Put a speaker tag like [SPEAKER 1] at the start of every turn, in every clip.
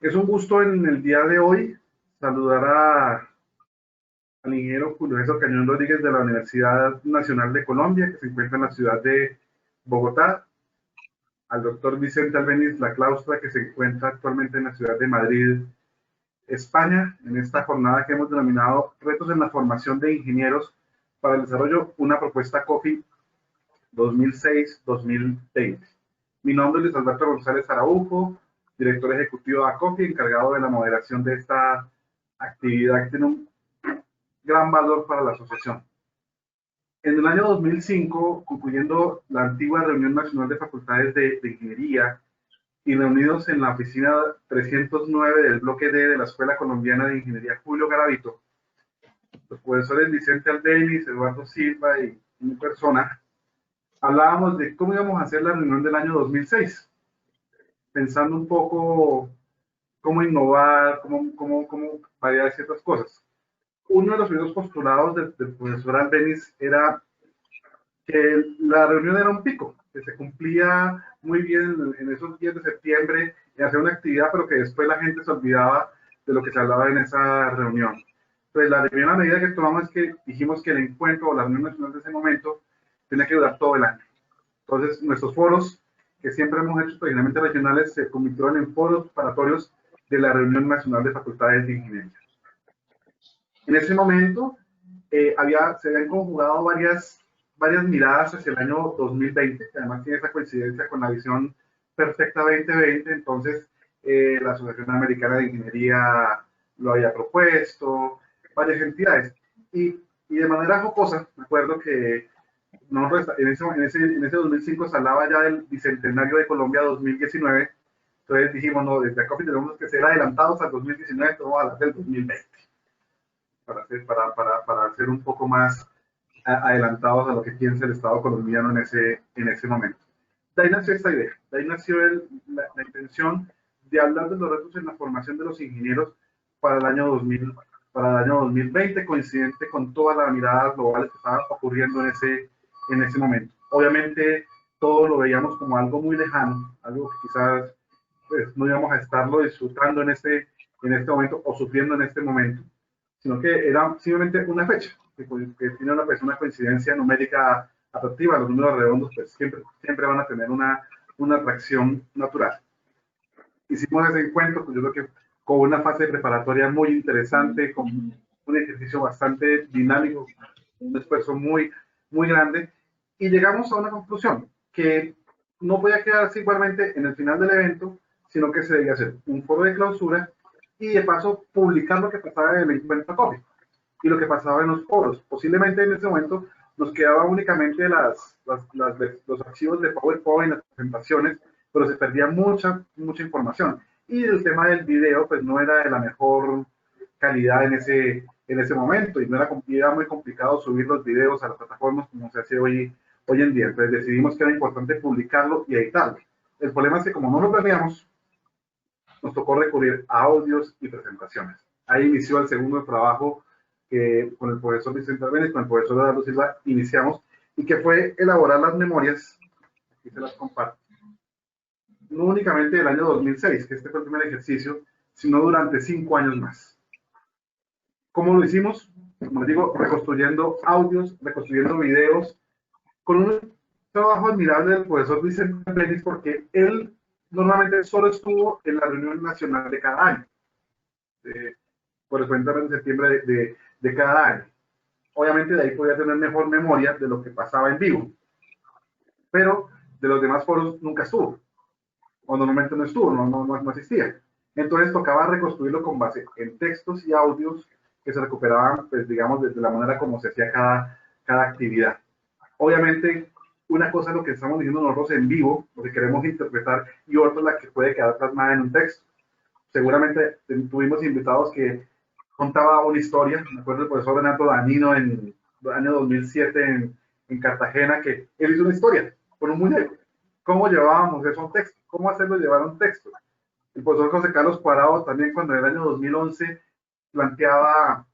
[SPEAKER 1] Es un gusto en el día de hoy saludar al ingeniero Julio César Cañón Rodríguez de la Universidad Nacional de Colombia, que se encuentra en la ciudad de Bogotá, al doctor Vicente Albeniz La Claustra, que se encuentra actualmente en la ciudad de Madrid, España, en esta jornada que hemos denominado Retos en la Formación de Ingenieros para el Desarrollo, una propuesta COFI 2006-2020. Mi nombre es Luis Alberto González Araujo, director ejecutivo de ACOFI, encargado de la moderación de esta actividad que tiene un gran valor para la asociación. En el año 2005, concluyendo la antigua Reunión Nacional de Facultades de Ingeniería y reunidos en la oficina 309 del bloque D de la Escuela Colombiana de Ingeniería Julio Garavito, los profesores Vicente Albeniz, Eduardo Silva y mi persona, hablábamos de cómo íbamos a hacer la reunión del año 2006, pensando un poco cómo innovar, cómo variar ciertas cosas. Uno de los primeros postulados del profesor Albeniz era que la reunión era un pico, que se cumplía muy bien en esos días de septiembre y hacía una actividad, pero que después la gente se olvidaba de lo que se hablaba en esa reunión. Entonces, la primera medida que tomamos es que dijimos que el encuentro o la reunión nacional de ese momento tenía que durar todo el año. Entonces, nuestros foros, que siempre hemos hecho tradicionalmente regionales, se convirtieron en foros preparatorios de la Reunión Nacional de Facultades de Ingeniería. En ese momento se habían conjugado varias miradas hacia el año 2020, que además tiene esa coincidencia con la visión perfecta 2020, entonces la Asociación Americana de Ingeniería lo había propuesto, varias entidades, y de manera jocosa, me acuerdo que en ese 2005 se hablaba ya del Bicentenario de Colombia 2019, entonces dijimos, no, desde acá tenemos que ser adelantados al 2019, vamos a hablar del 2020 para ser un poco más adelantados a lo que piensa el Estado colombiano en ese momento. De ahí nació esta idea, de ahí nació la intención de hablar de los retos en la formación de los ingenieros para el año 2000, para el año 2020, coincidente con todas las miradas globales que estaban ocurriendo en ese momento. Obviamente, todos lo veíamos como algo muy lejano, algo que quizás pues, no íbamos a estarlo disfrutando en este momento o sufriendo en este momento, sino que era simplemente una fecha, que tiene una coincidencia numérica atractiva. Los números redondos pues, siempre van a tener una atracción natural. Hicimos ese encuentro, pues yo creo que con una fase preparatoria muy interesante, con un ejercicio bastante dinámico, un esfuerzo muy grande, y llegamos a una conclusión, que no podía quedarse igualmente en el final del evento, sino que se debía hacer un foro de clausura y de paso publicar lo que pasaba en el encuentro COFI y lo que pasaba en los foros. Posiblemente en ese momento nos quedaba únicamente los archivos de PowerPoint, las presentaciones, pero se perdía mucha información. Y el tema del video, pues no era de la mejor calidad en ese momento y no era muy complicado subir los videos a las plataformas como se hace hoy en día. Entonces decidimos que era importante publicarlo y editarlo. El problema es que como no lo planeamos, nos tocó recurrir a audios y presentaciones. Ahí inició el segundo trabajo que con el profesor Vicente Albeniz, con el profesor Eduardo Silva, iniciamos, y que fue elaborar las memorias, aquí se las comparto, no únicamente del año 2006, que este fue el primer ejercicio, sino durante 5 años más. ¿Cómo lo hicimos? Como les digo, reconstruyendo audios, reconstruyendo videos, con un trabajo admirable del profesor Vicente Albeniz, porque él normalmente solo estuvo en la reunión nacional de cada año. Por el 30 de septiembre de cada año. Obviamente de ahí podía tener mejor memoria de lo que pasaba en vivo, pero de los demás foros nunca estuvo, o normalmente no estuvo, no existía. Entonces tocaba reconstruirlo con base en textos y audios que se recuperaban, pues digamos, desde la manera como se hacía cada actividad. Obviamente, una cosa es lo que estamos diciendo nosotros en vivo, lo que queremos interpretar, y otra es la que puede quedar plasmada en un texto. Seguramente tuvimos invitados que contaba una historia. Me acuerdo del profesor Renato Danino en el año 2007 en Cartagena, que él hizo una historia con un muñeco. ¿Cómo llevábamos eso a un texto? ¿Cómo hacerlo llevar a un texto? El profesor José Carlos Cuadrado también, cuando en el año 2011 planteaba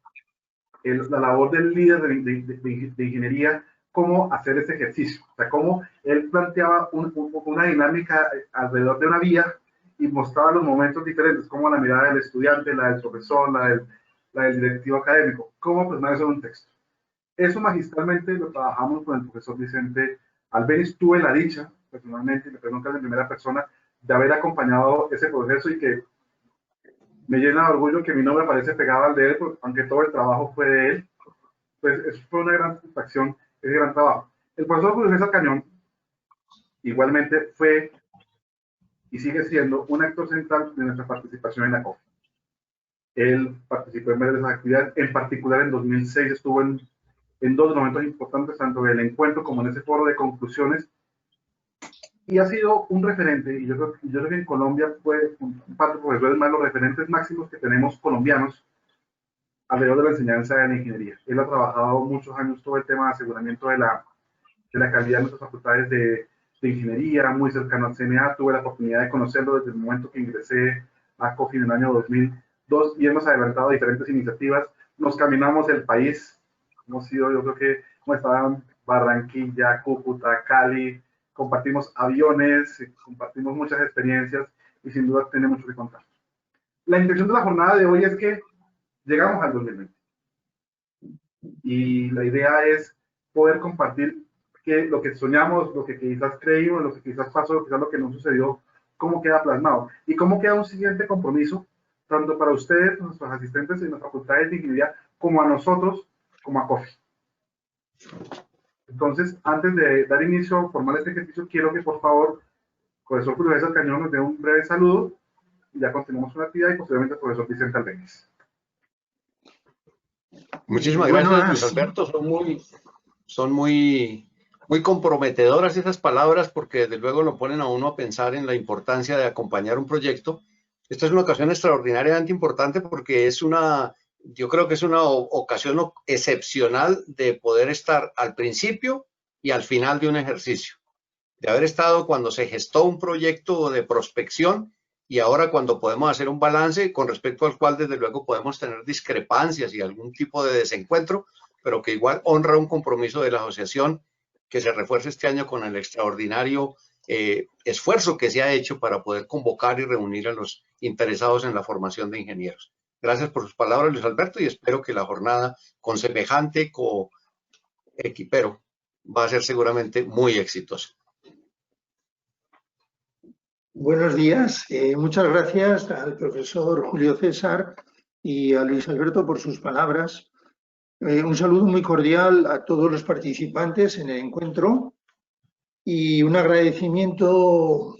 [SPEAKER 1] la labor del líder de ingeniería, cómo hacer ese ejercicio. O sea, cómo él planteaba una dinámica alrededor de una vía y mostraba los momentos diferentes, como la mirada del estudiante, la del profesor, la del directivo académico, cómo plasmar eso en un texto. Eso magistralmente lo trabajamos con el profesor Vicente Albeniz. Tuve la dicha, personalmente, y le pregunto en primera persona, de haber acompañado ese proceso y que me llena de orgullo que mi nombre aparece pegado al de él, aunque todo el trabajo fue de él. Pues eso fue una gran satisfacción, ese gran trabajo. El profesor Julio César Cañón igualmente fue y sigue siendo un actor central de nuestra participación en la COP. Él participó en varias actividades, en particular en 2006 estuvo en dos momentos importantes, tanto en el encuentro como en ese foro de conclusiones, y ha sido un referente, y yo creo que en Colombia fue un par de profesores más los referentes máximos que tenemos colombianos alrededor de la enseñanza de la ingeniería. Él ha trabajado muchos años todo el tema de aseguramiento de la calidad de nuestras facultades de ingeniería, muy cercano al CNA. Tuve la oportunidad de conocerlo desde el momento que ingresé a COFI en el año 2002 y hemos adelantado diferentes iniciativas. Nos caminamos el país. Hemos ido, yo creo que, como estaban Barranquilla, Cúcuta, Cali. Compartimos aviones, compartimos muchas experiencias y sin duda tiene mucho que contar. La intención de la jornada de hoy es que llegamos al 2020 y la idea es poder compartir lo que soñamos, lo que quizás creímos, lo que quizás pasó, quizás lo que no sucedió, cómo queda plasmado y cómo queda un siguiente compromiso, tanto para ustedes, nuestros asistentes en las facultades de ingeniería, como a nosotros, como a COFI. Entonces, antes de dar inicio formal a este ejercicio, quiero que por favor, profesor Julio César Cañón nos dé un breve saludo y ya continuamos con la actividad y posteriormente el profesor Vicente Albeniz.
[SPEAKER 2] Muchísimas gracias, Luis Alberto. Son muy comprometedoras esas palabras porque desde luego lo ponen a uno a pensar en la importancia de acompañar un proyecto. Esta es una ocasión extraordinariamente importante porque yo creo que es una ocasión excepcional de poder estar al principio y al final de un ejercicio. De haber estado cuando se gestó un proyecto de prospección y ahora cuando podemos hacer un balance con respecto al cual desde luego podemos tener discrepancias y algún tipo de desencuentro, pero que igual honra un compromiso de la asociación que se refuerce este año con el extraordinario esfuerzo que se ha hecho para poder convocar y reunir a los interesados en la formación de ingenieros. Gracias por sus palabras, Luis Alberto, y espero que la jornada con semejante coequipero va a ser seguramente muy exitosa.
[SPEAKER 3] Buenos días. Muchas gracias al profesor Julio César y a Luis Alberto por sus palabras. Un saludo muy cordial a todos los participantes en el encuentro y un agradecimiento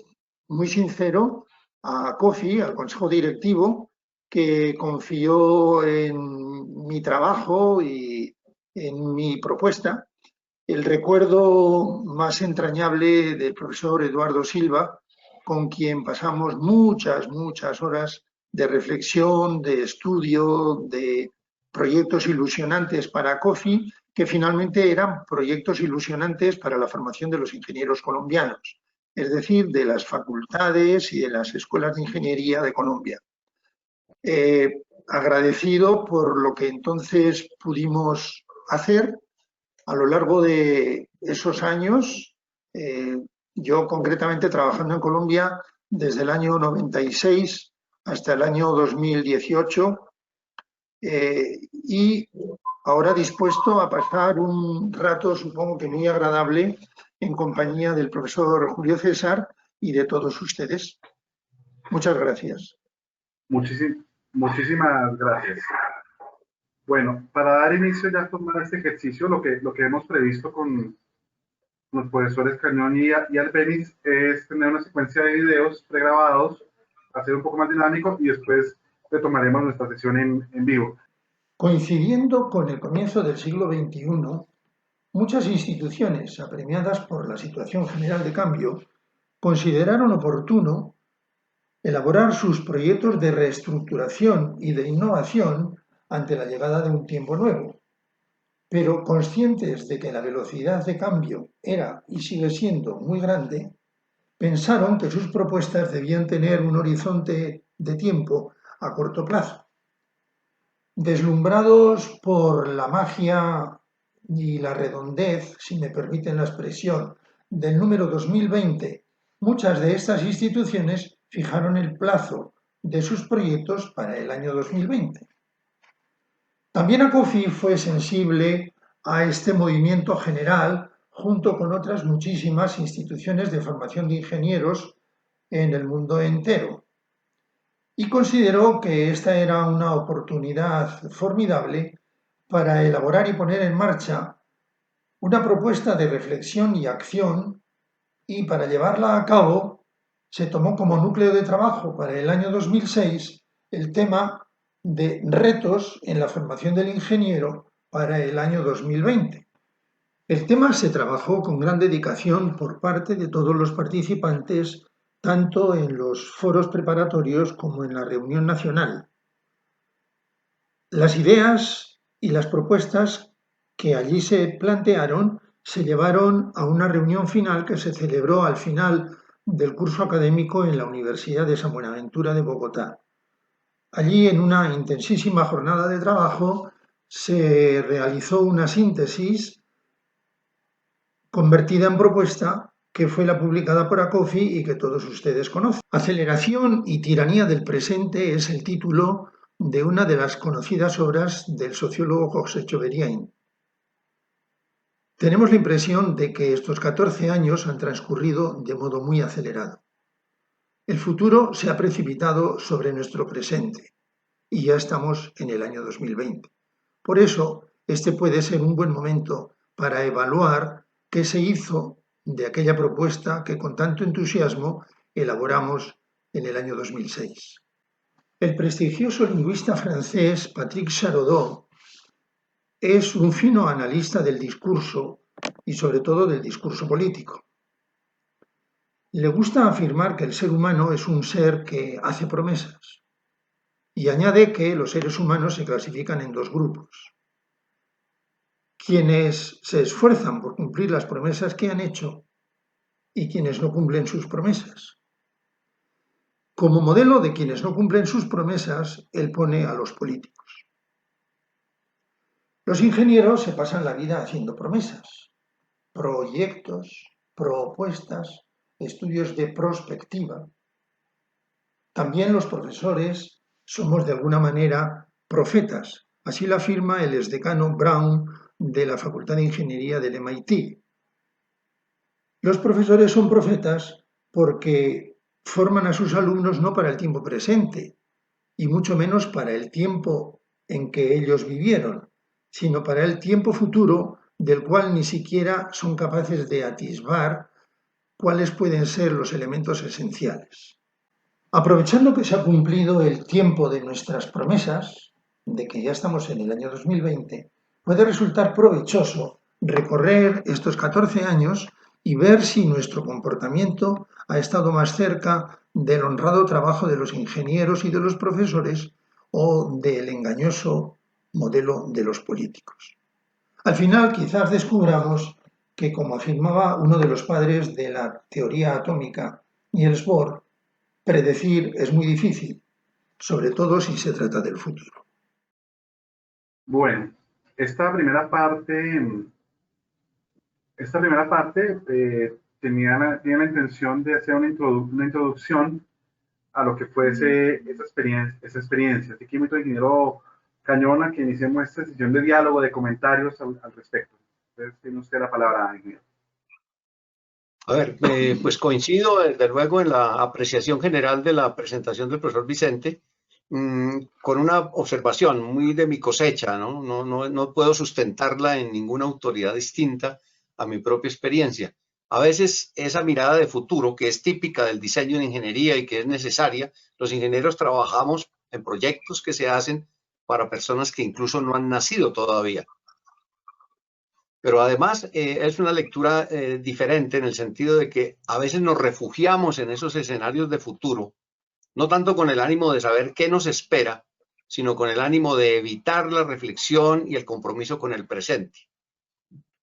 [SPEAKER 3] muy sincero a COFI, al Consejo Directivo, que confió en mi trabajo y en mi propuesta. El recuerdo más entrañable del profesor Eduardo Silva, con quien pasamos muchas horas de reflexión, de estudio, de proyectos ilusionantes para COFI, que finalmente eran proyectos ilusionantes para la formación de los ingenieros colombianos, es decir, de las facultades y de las escuelas de ingeniería de Colombia. Agradecido por lo que entonces pudimos hacer a lo largo de esos años, yo concretamente trabajando en Colombia desde el año 96 hasta el año 2018 y ahora dispuesto a pasar un rato, supongo que muy agradable, en compañía del profesor Julio César y de todos ustedes. Muchas gracias.
[SPEAKER 1] Muchísimas gracias. Bueno, para dar inicio ya a este ejercicio, lo que hemos previsto con los profesores Cañón y Albeniz es tener una secuencia de videos pregrabados, hacer un poco más dinámico y después retomaremos nuestra sesión en vivo.
[SPEAKER 3] Coincidiendo con el comienzo del siglo XXI, muchas instituciones apremiadas por la situación general de cambio consideraron oportuno elaborar sus proyectos de reestructuración y de innovación ante la llegada de un tiempo nuevo. Pero conscientes de que la velocidad de cambio era y sigue siendo muy grande, pensaron que sus propuestas debían tener un horizonte de tiempo a corto plazo. Deslumbrados por la magia y la redondez, si me permiten la expresión, del número 2020, muchas de estas instituciones fijaron el plazo de sus proyectos para el año 2020. También ACOFI fue sensible a este movimiento general junto con otras muchísimas instituciones de formación de ingenieros en el mundo entero y consideró que esta era una oportunidad formidable para elaborar y poner en marcha una propuesta de reflexión y acción, y para llevarla a cabo se tomó como núcleo de trabajo para el año 2006 el tema de retos en la formación del ingeniero para el año 2020. El tema se trabajó con gran dedicación por parte de todos los participantes, tanto en los foros preparatorios como en la reunión nacional. Las ideas y las propuestas que allí se plantearon se llevaron a una reunión final que se celebró al final del curso académico en la Universidad de San Buenaventura de Bogotá. Allí, en una intensísima jornada de trabajo, se realizó una síntesis convertida en propuesta que fue la publicada por ACOFI y que todos ustedes conocen. Aceleración y tiranía del presente es el título de una de las conocidas obras del sociólogo José Cheveriain. Tenemos la impresión de que estos 14 años han transcurrido de modo muy acelerado. El futuro se ha precipitado sobre nuestro presente y ya estamos en el año 2020. Por eso, este puede ser un buen momento para evaluar qué se hizo de aquella propuesta que con tanto entusiasmo elaboramos en el año 2006. El prestigioso lingüista francés Patrick Charodot es un fino analista del discurso y sobre todo del discurso político. Le gusta afirmar que el ser humano es un ser que hace promesas y añade que los seres humanos se clasifican en dos grupos: quienes se esfuerzan por cumplir las promesas que han hecho y quienes no cumplen sus promesas. Como modelo de quienes no cumplen sus promesas, él pone a los políticos. Los ingenieros se pasan la vida haciendo promesas, proyectos, propuestas, estudios de prospectiva. También los profesores somos de alguna manera profetas. Así lo afirma el exdecano Brown de la Facultad de Ingeniería del MIT. Los profesores son profetas porque forman a sus alumnos no para el tiempo presente, y mucho menos para el tiempo en que ellos vivieron, sino para el tiempo futuro del cual ni siquiera son capaces de atisbar cuáles pueden ser los elementos esenciales. Aprovechando que se ha cumplido el tiempo de nuestras promesas, de que ya estamos en el año 2020, puede resultar provechoso recorrer estos 14 años y ver si nuestro comportamiento ha estado más cerca del honrado trabajo de los ingenieros y de los profesores o del engañoso modelo de los políticos. Al final, quizás descubramos que, como afirmaba uno de los padres de la teoría atómica, Niels Bohr, predecir es muy difícil, sobre todo si se trata del futuro.
[SPEAKER 1] Bueno, esta primera parte tenía la intención de hacer una introducción a lo que fuese esa experiencia. Así que invito al ingeniero Cañona que iniciemos esta sesión de diálogo, de comentarios al respecto. Entonces, tiene usted la palabra, ingeniero.
[SPEAKER 2] A ver, pues coincido desde luego en la apreciación general de la presentación del profesor Vicente, con una observación muy de mi cosecha, ¿no? No puedo sustentarla en ninguna autoridad distinta a mi propia experiencia. A veces esa mirada de futuro, que es típica del diseño de ingeniería y que es necesaria, los ingenieros trabajamos en proyectos que se hacen para personas que incluso no han nacido todavía. Pero además es una lectura diferente en el sentido de que a veces nos refugiamos en esos escenarios de futuro, no tanto con el ánimo de saber qué nos espera, sino con el ánimo de evitar la reflexión y el compromiso con el presente.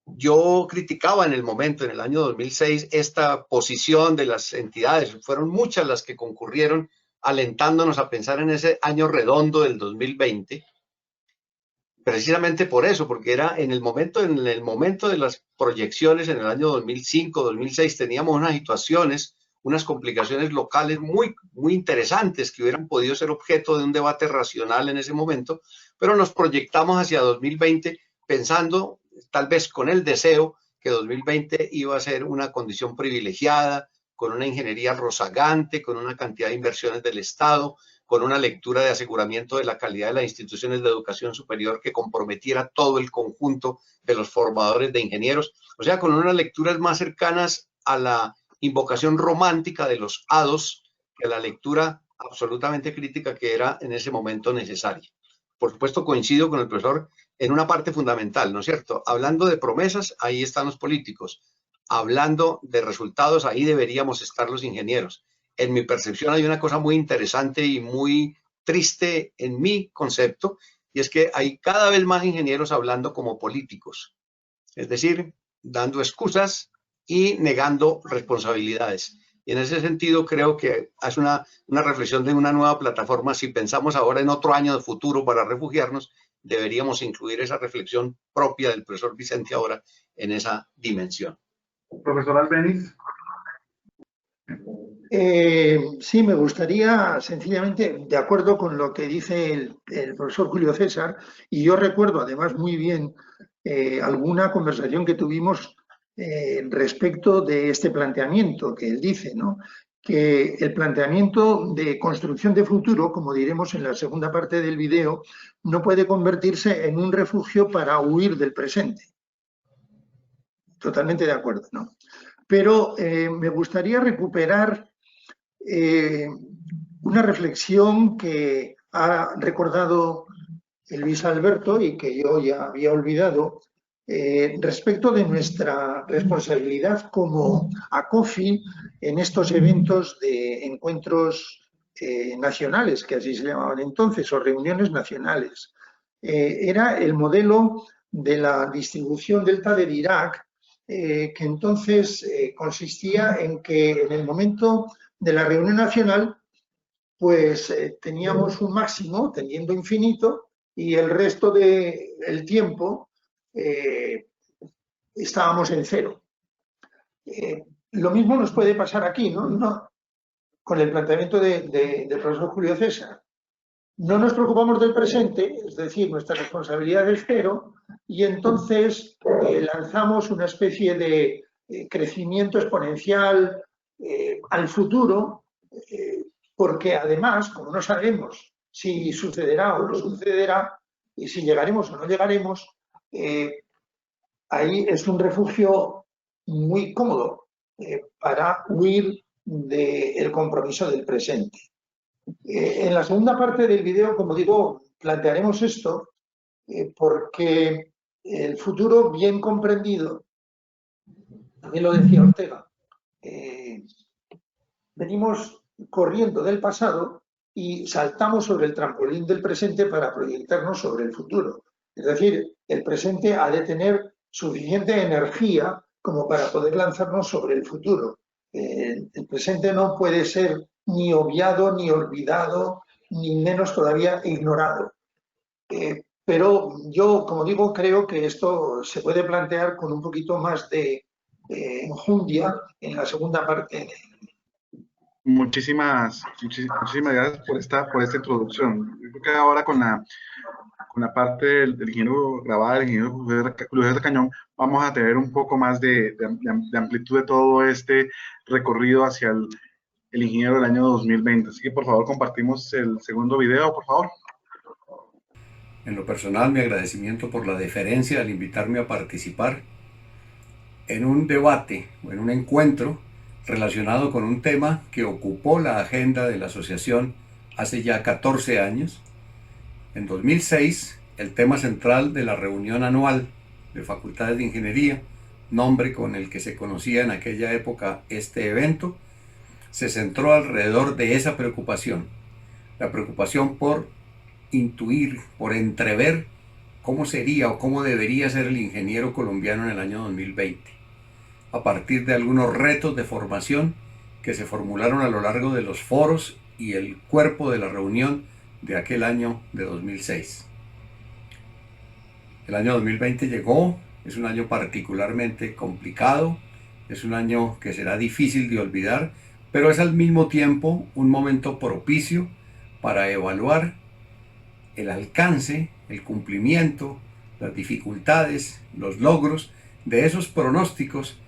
[SPEAKER 2] Yo criticaba en el momento, en el año 2006, esta posición de las entidades. Fueron muchas las que concurrieron alentándonos a pensar en ese año redondo del 2020. Precisamente por eso, porque era en el momento de las proyecciones en el año 2005, 2006, teníamos unas situaciones, unas complicaciones locales muy, muy interesantes que hubieran podido ser objeto de un debate racional en ese momento, pero nos proyectamos hacia 2020 pensando, tal vez con el deseo, que 2020 iba a ser una condición privilegiada, con una ingeniería rozagante, con una cantidad de inversiones del Estado, con una lectura de aseguramiento de la calidad de las instituciones de educación superior que comprometiera todo el conjunto de los formadores de ingenieros, o sea, con unas lecturas más cercanas a la invocación romántica de los hados que a la lectura absolutamente crítica que era en ese momento necesaria. Por supuesto, coincido con el profesor en una parte fundamental, ¿no es cierto? Hablando de promesas, ahí están los políticos. Hablando de resultados, ahí deberíamos estar los ingenieros. En mi percepción hay una cosa muy interesante y muy triste en mi concepto, y es que hay cada vez más ingenieros hablando como políticos, es decir, dando excusas y negando responsabilidades. Y en ese sentido creo que es una reflexión de una nueva plataforma. Si pensamos ahora en otro año de futuro para refugiarnos, deberíamos incluir esa reflexión propia del profesor Vicente ahora en esa dimensión.
[SPEAKER 1] Profesor Albeniz.
[SPEAKER 3] Sí, me gustaría, sencillamente, de acuerdo con lo que dice el profesor Julio César, y yo recuerdo además muy bien alguna conversación que tuvimos respecto de este planteamiento que él dice, ¿no? Que el planteamiento de construcción de futuro, como diremos en la segunda parte del video, no puede convertirse en un refugio para huir del presente. Totalmente de acuerdo, ¿no? Pero me gustaría recuperar una reflexión que ha recordado Luis Alberto y que yo ya había olvidado respecto de nuestra responsabilidad como ACOFI en estos eventos de encuentros nacionales, que así se llamaban entonces, o reuniones nacionales. Era el modelo de la distribución delta de Dirac, que entonces consistía en que en el momento de la reunión nacional, pues teníamos un máximo tendiendo infinito y el resto del tiempo estábamos en cero. Lo mismo nos puede pasar aquí, ¿no? Con el planteamiento del profesor Julio César. No nos preocupamos del presente, es decir, nuestra responsabilidad es cero, y entonces lanzamos una especie de crecimiento exponencial al futuro, porque además, como no sabemos si sucederá o no sucederá, y si llegaremos o no llegaremos, ahí es un refugio muy cómodo para huir del compromiso del presente. En la segunda parte del video, como digo, plantearemos esto porque el futuro bien comprendido, también lo decía Ortega, venimos corriendo del pasado y saltamos sobre el trampolín del presente para proyectarnos sobre el futuro. Es decir, el presente ha de tener suficiente energía como para poder lanzarnos sobre el futuro. El presente no puede ser ni obviado, ni olvidado, ni menos todavía ignorado. Pero yo, como digo, creo que esto se puede plantear con un poquito más de enjundia en la segunda parte.
[SPEAKER 1] Muchísimas gracias por esta introducción. Yo creo que ahora con la parte del ingeniero Grabada, del ingeniero Julio César Cañón, vamos a tener un poco más de amplitud de todo este recorrido hacia el ingeniero del año 2020. Así que, por favor, compartimos el segundo video, por favor.
[SPEAKER 2] En lo personal, mi agradecimiento por la deferencia al invitarme a participar en un debate o en un encuentro relacionado con un tema que ocupó la agenda de la asociación hace ya 14 años. En 2006, el tema central de la reunión anual de Facultades de Ingeniería, nombre con el que se conocía en aquella época este evento, se centró alrededor de esa preocupación, la preocupación por intuir, por entrever cómo sería o cómo debería ser el ingeniero colombiano en el año 2020, a partir de algunos retos de formación que se formularon a lo largo de los foros y el cuerpo de la reunión de aquel año de 2006. El año 2020 llegó, es un año particularmente complicado, es un año que será difícil de olvidar
[SPEAKER 4] pero es al mismo tiempo un momento propicio para evaluar el alcance, el cumplimiento, las dificultades, los logros de esos pronósticos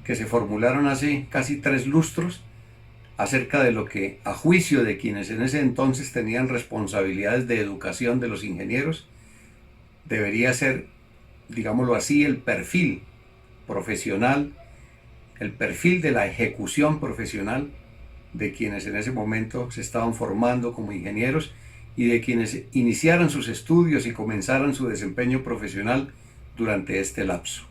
[SPEAKER 4] que se formularon hace casi 3 lustros acerca de lo que, a juicio de quienes en ese entonces tenían responsabilidades de educación de los ingenieros, debería ser, digámoslo así, el perfil profesional, el perfil de la ejecución profesional de quienes en ese momento se estaban formando como ingenieros y de quienes iniciaran sus estudios y comenzaran su desempeño profesional durante este lapso.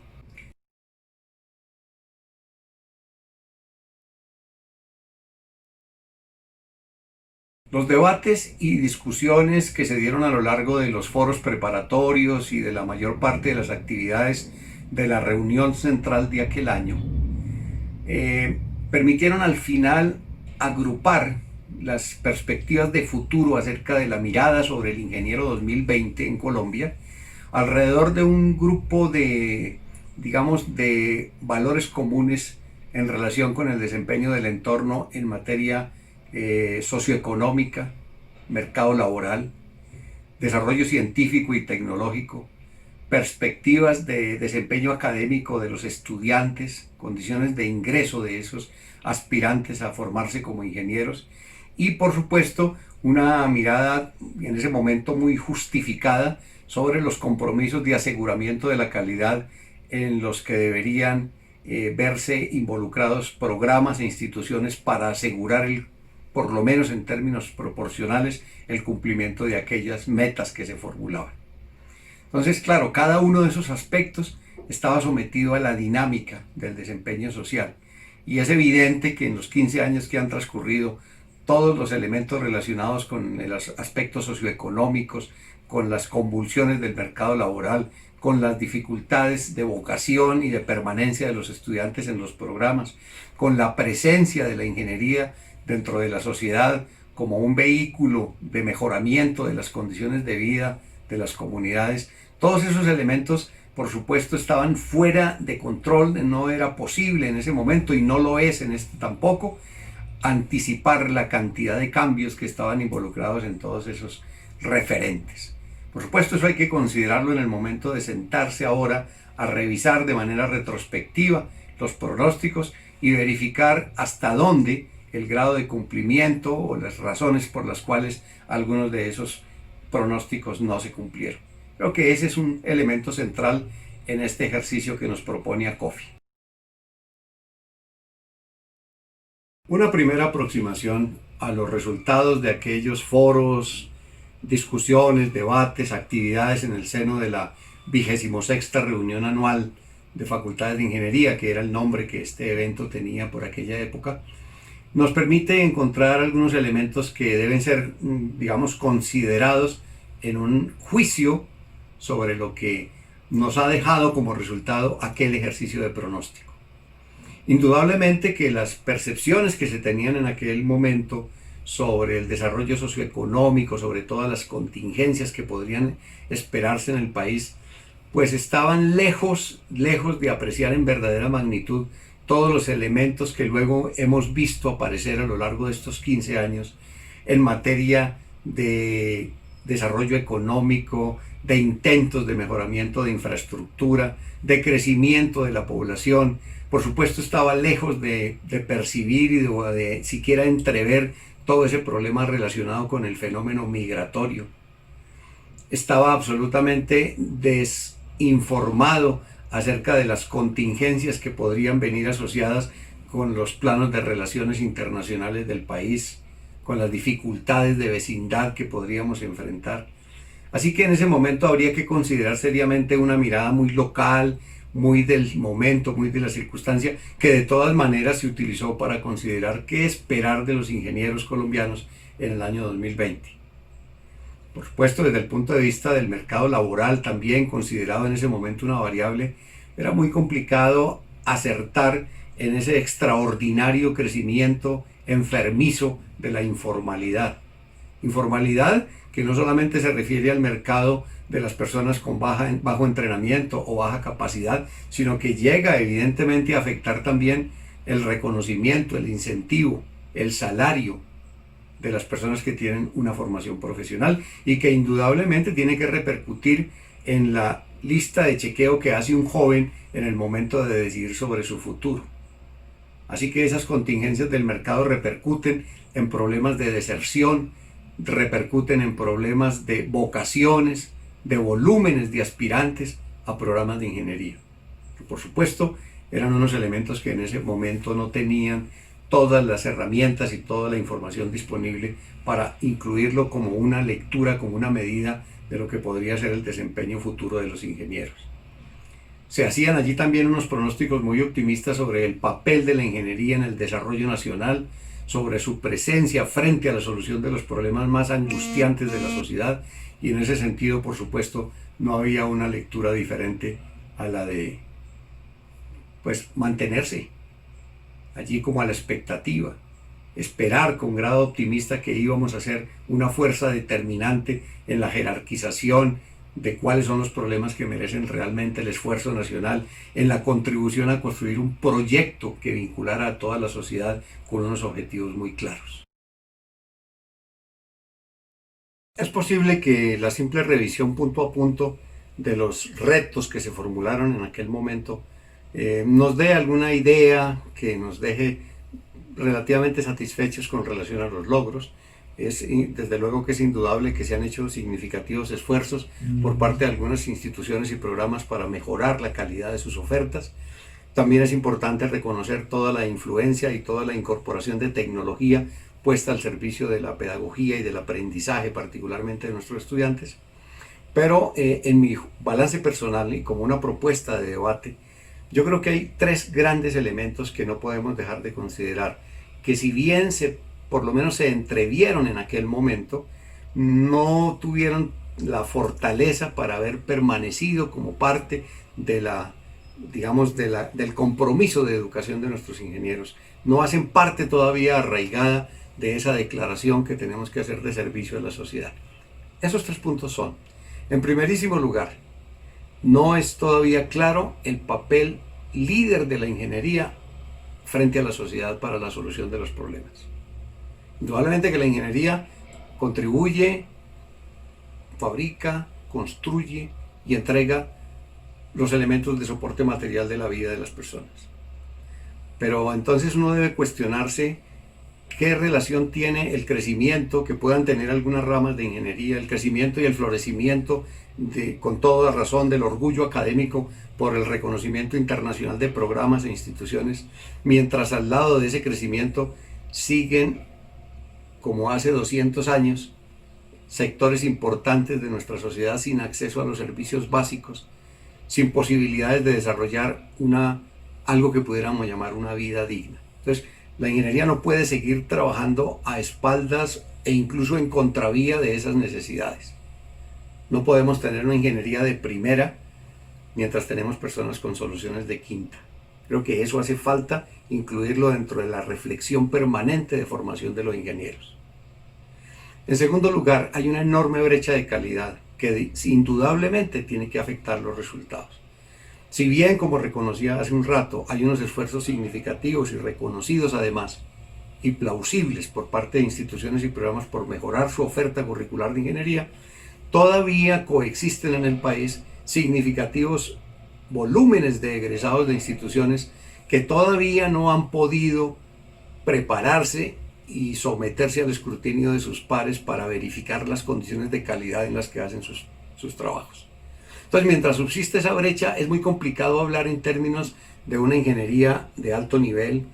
[SPEAKER 4] Los debates y discusiones que se dieron a lo largo de los foros preparatorios y de la mayor parte de las actividades de la reunión central de aquel año permitieron al final agrupar las perspectivas de futuro acerca de la mirada sobre el ingeniero 2020 en Colombia alrededor de un grupo de, digamos, de valores comunes en relación con el desempeño del entorno en materia socioeconómica, mercado laboral, desarrollo científico y tecnológico, perspectivas de desempeño académico de los estudiantes, condiciones de ingreso de esos aspirantes a formarse como ingenieros y por supuesto una mirada en ese momento muy justificada sobre los compromisos de aseguramiento de la calidad en los que deberían verse involucrados programas e instituciones para asegurar por lo menos en términos proporcionales, el cumplimiento de aquellas metas que se formulaban. Entonces, claro, cada uno de esos aspectos estaba sometido a la dinámica del desempeño social. Y es evidente que en los 15 años que han transcurrido, todos los elementos relacionados con los aspectos socioeconómicos, con las convulsiones del mercado laboral, con las dificultades de vocación y de permanencia de los estudiantes en los programas, con la presencia de la ingeniería dentro de la sociedad como un vehículo de mejoramiento de las condiciones de vida de las comunidades. Todos esos elementos, por supuesto, estaban fuera de control, no era posible en ese momento y no lo es en este tampoco, anticipar la cantidad de cambios que estaban involucrados en todos esos referentes. Por supuesto, eso hay que considerarlo en el momento de sentarse ahora a revisar de manera retrospectiva los pronósticos y verificar hasta dónde el grado de cumplimiento o las razones por las cuales algunos de esos pronósticos no se cumplieron. Creo que ese es un elemento central en este ejercicio que nos propone ACOFI. Una primera aproximación a los resultados de aquellos foros, discusiones, debates, actividades en el seno de la 26ª reunión anual de Facultades de Ingeniería, que era el nombre que este evento tenía por aquella época, nos permite encontrar algunos elementos que deben ser, digamos, considerados en un juicio sobre lo que nos ha dejado como resultado aquel ejercicio de pronóstico. Indudablemente que las percepciones que se tenían en aquel momento sobre el desarrollo socioeconómico, sobre todas las contingencias que podrían esperarse en el país, pues estaban lejos de apreciar en verdadera magnitud todos los elementos que luego hemos visto aparecer a lo largo de estos 15 años en materia de desarrollo económico, de intentos de mejoramiento de infraestructura, de crecimiento de la población. Por supuesto, estaba lejos de percibir y de siquiera entrever todo ese problema relacionado con el fenómeno migratorio. Estaba absolutamente desinformado acerca de las contingencias que podrían venir asociadas con los planos de relaciones internacionales del país, con las dificultades de vecindad que podríamos enfrentar. Así que en ese momento habría que considerar seriamente una mirada muy local, muy del momento, muy de la circunstancia, que de todas maneras se utilizó para considerar qué esperar de los ingenieros colombianos en el año 2020. Por supuesto, desde el punto de vista del mercado laboral, también considerado en ese momento una variable, era muy complicado acertar en ese extraordinario crecimiento enfermizo de la informalidad. Informalidad que no solamente se refiere al mercado de las personas con bajo entrenamiento o baja capacidad, sino que llega evidentemente a afectar también el reconocimiento, el incentivo, el salario de las personas que tienen una formación profesional y que indudablemente tiene que repercutir en la lista de chequeo que hace un joven en el momento de decidir sobre su futuro. Así que esas contingencias del mercado repercuten en problemas de deserción, repercuten en problemas de vocaciones, de volúmenes de aspirantes a programas de ingeniería. Que por supuesto eran unos elementos que en ese momento no tenían todas las herramientas y toda la información disponible para incluirlo como una lectura, como una medida de lo que podría ser el desempeño futuro de los ingenieros. Se hacían allí también unos pronósticos muy optimistas sobre el papel de la ingeniería en el desarrollo nacional, sobre su presencia frente a la solución de los problemas más angustiantes de la sociedad, y en ese sentido, por supuesto, no había una lectura diferente a la de mantenerse allí como a la expectativa, esperar con grado optimista que íbamos a ser una fuerza determinante en la jerarquización de cuáles son los problemas que merecen realmente el esfuerzo nacional, en la contribución a construir un proyecto que vinculara a toda la sociedad con unos objetivos muy claros. Es posible que la simple revisión punto a punto de los retos que se formularon en aquel momento nos dé alguna idea que nos deje relativamente satisfechos con relación a los logros. Desde luego que es indudable que se han hecho significativos esfuerzos por parte de algunas instituciones y programas para mejorar la calidad de sus ofertas. También es importante reconocer toda la influencia y toda la incorporación de tecnología puesta al servicio de la pedagogía y del aprendizaje, particularmente de nuestros estudiantes. Pero en mi balance personal y como una propuesta de debate, yo creo que hay tres grandes elementos que no podemos dejar de considerar, que si bien por lo menos se entrevieron en aquel momento, no tuvieron la fortaleza para haber permanecido como parte de del compromiso de educación de nuestros ingenieros. No hacen parte todavía arraigada de esa declaración que tenemos que hacer de servicio a la sociedad. Esos tres puntos son, en primerísimo lugar, no es todavía claro el papel líder de la ingeniería frente a la sociedad para la solución de los problemas. Indudablemente que la ingeniería contribuye, fabrica, construye y entrega los elementos de soporte material de la vida de las personas. Pero entonces uno debe cuestionarse qué relación tiene el crecimiento que puedan tener algunas ramas de ingeniería, el crecimiento y el florecimiento con toda razón del orgullo académico por el reconocimiento internacional de programas e instituciones, mientras al lado de ese crecimiento siguen, como hace 200 años, sectores importantes de nuestra sociedad sin acceso a los servicios básicos, sin posibilidades de desarrollar algo que pudiéramos llamar una vida digna. Entonces, la ingeniería no puede seguir trabajando a espaldas e incluso en contravía de esas necesidades. No podemos tener una ingeniería de primera mientras tenemos personas con soluciones de quinta. Creo que eso hace falta incluirlo dentro de la reflexión permanente de formación de los ingenieros. En segundo lugar, hay una enorme brecha de calidad que indudablemente tiene que afectar los resultados. Si bien, como reconocía hace un rato, hay unos esfuerzos significativos y reconocidos además y plausibles por parte de instituciones y programas por mejorar su oferta curricular de ingeniería, todavía coexisten en el país significativos volúmenes de egresados de instituciones que todavía no han podido prepararse y someterse al escrutinio de sus pares para verificar las condiciones de calidad en las que hacen sus trabajos. Entonces, mientras subsiste esa brecha, es muy complicado hablar en términos de una ingeniería de alto nivel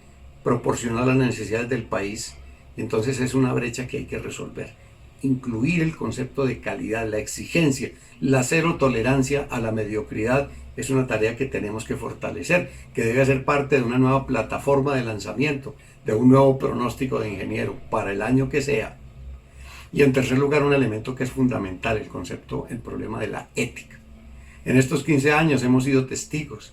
[SPEAKER 4] proporcional a las necesidades del país. Entonces es una brecha que hay que resolver. Incluir el concepto de calidad, la exigencia, la cero tolerancia a la mediocridad es una tarea que tenemos que fortalecer, que debe ser parte de una nueva plataforma de lanzamiento, de un nuevo pronóstico de ingeniero para el año que sea. Y en tercer lugar, un elemento que es fundamental, el problema de la ética. En estos 15 años hemos sido testigos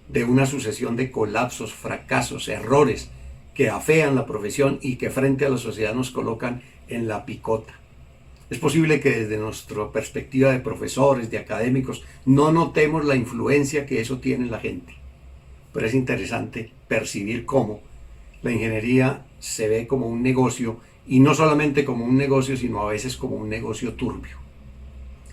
[SPEAKER 4] de una sucesión de colapsos, fracasos, errores que afean la profesión y que frente a la sociedad nos colocan en la picota. Es posible que desde nuestra perspectiva de profesores, de académicos, no notemos la influencia que eso tiene en la gente, pero es interesante percibir cómo la ingeniería se ve como un negocio, y no solamente como un negocio, sino a veces como un negocio turbio.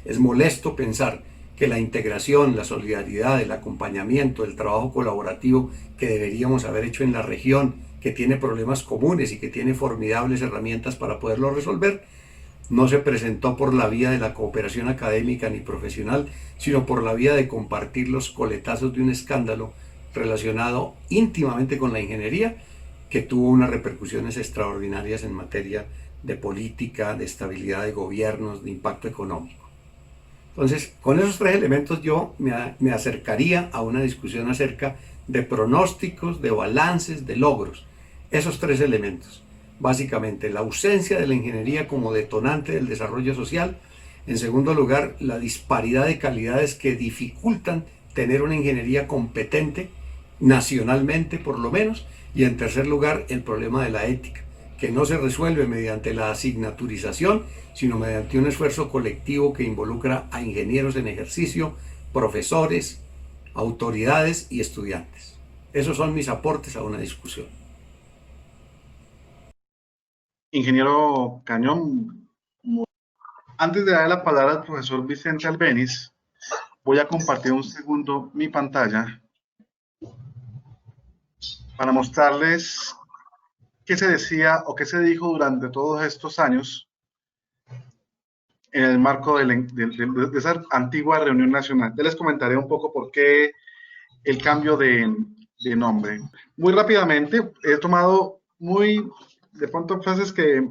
[SPEAKER 4] Es molesto pensar que la integración, la solidaridad, el acompañamiento, el trabajo colaborativo que deberíamos haber hecho en la región, que tiene problemas comunes y que tiene formidables herramientas para poderlo resolver, no se presentó por la vía de la cooperación académica ni profesional, sino por la vía de compartir los coletazos de un escándalo relacionado íntimamente con la ingeniería, que tuvo unas repercusiones extraordinarias en materia de política, de estabilidad de gobiernos, de impacto económico. Entonces, con esos tres elementos yo me acercaría a una discusión acerca de pronósticos, de balances, de logros. Esos tres elementos. Básicamente, la ausencia de la ingeniería como detonante del desarrollo social. En segundo lugar, la disparidad de calidades que dificultan tener una ingeniería competente, nacionalmente por lo menos. Y en tercer lugar, el problema de la ética, que no se resuelve mediante la asignaturización, sino mediante un esfuerzo colectivo que involucra a ingenieros en ejercicio, profesores, autoridades y estudiantes. Esos son mis aportes a una discusión.
[SPEAKER 1] Ingeniero Cañón, antes de dar la palabra al profesor Vicente Albéniz, voy a compartir un segundo mi pantalla para mostrarles qué se decía o qué se dijo durante todos estos años en el marco de esa antigua reunión nacional. Ya les comentaré un poco por qué el cambio de nombre. Muy rápidamente, he tomado de pronto frases que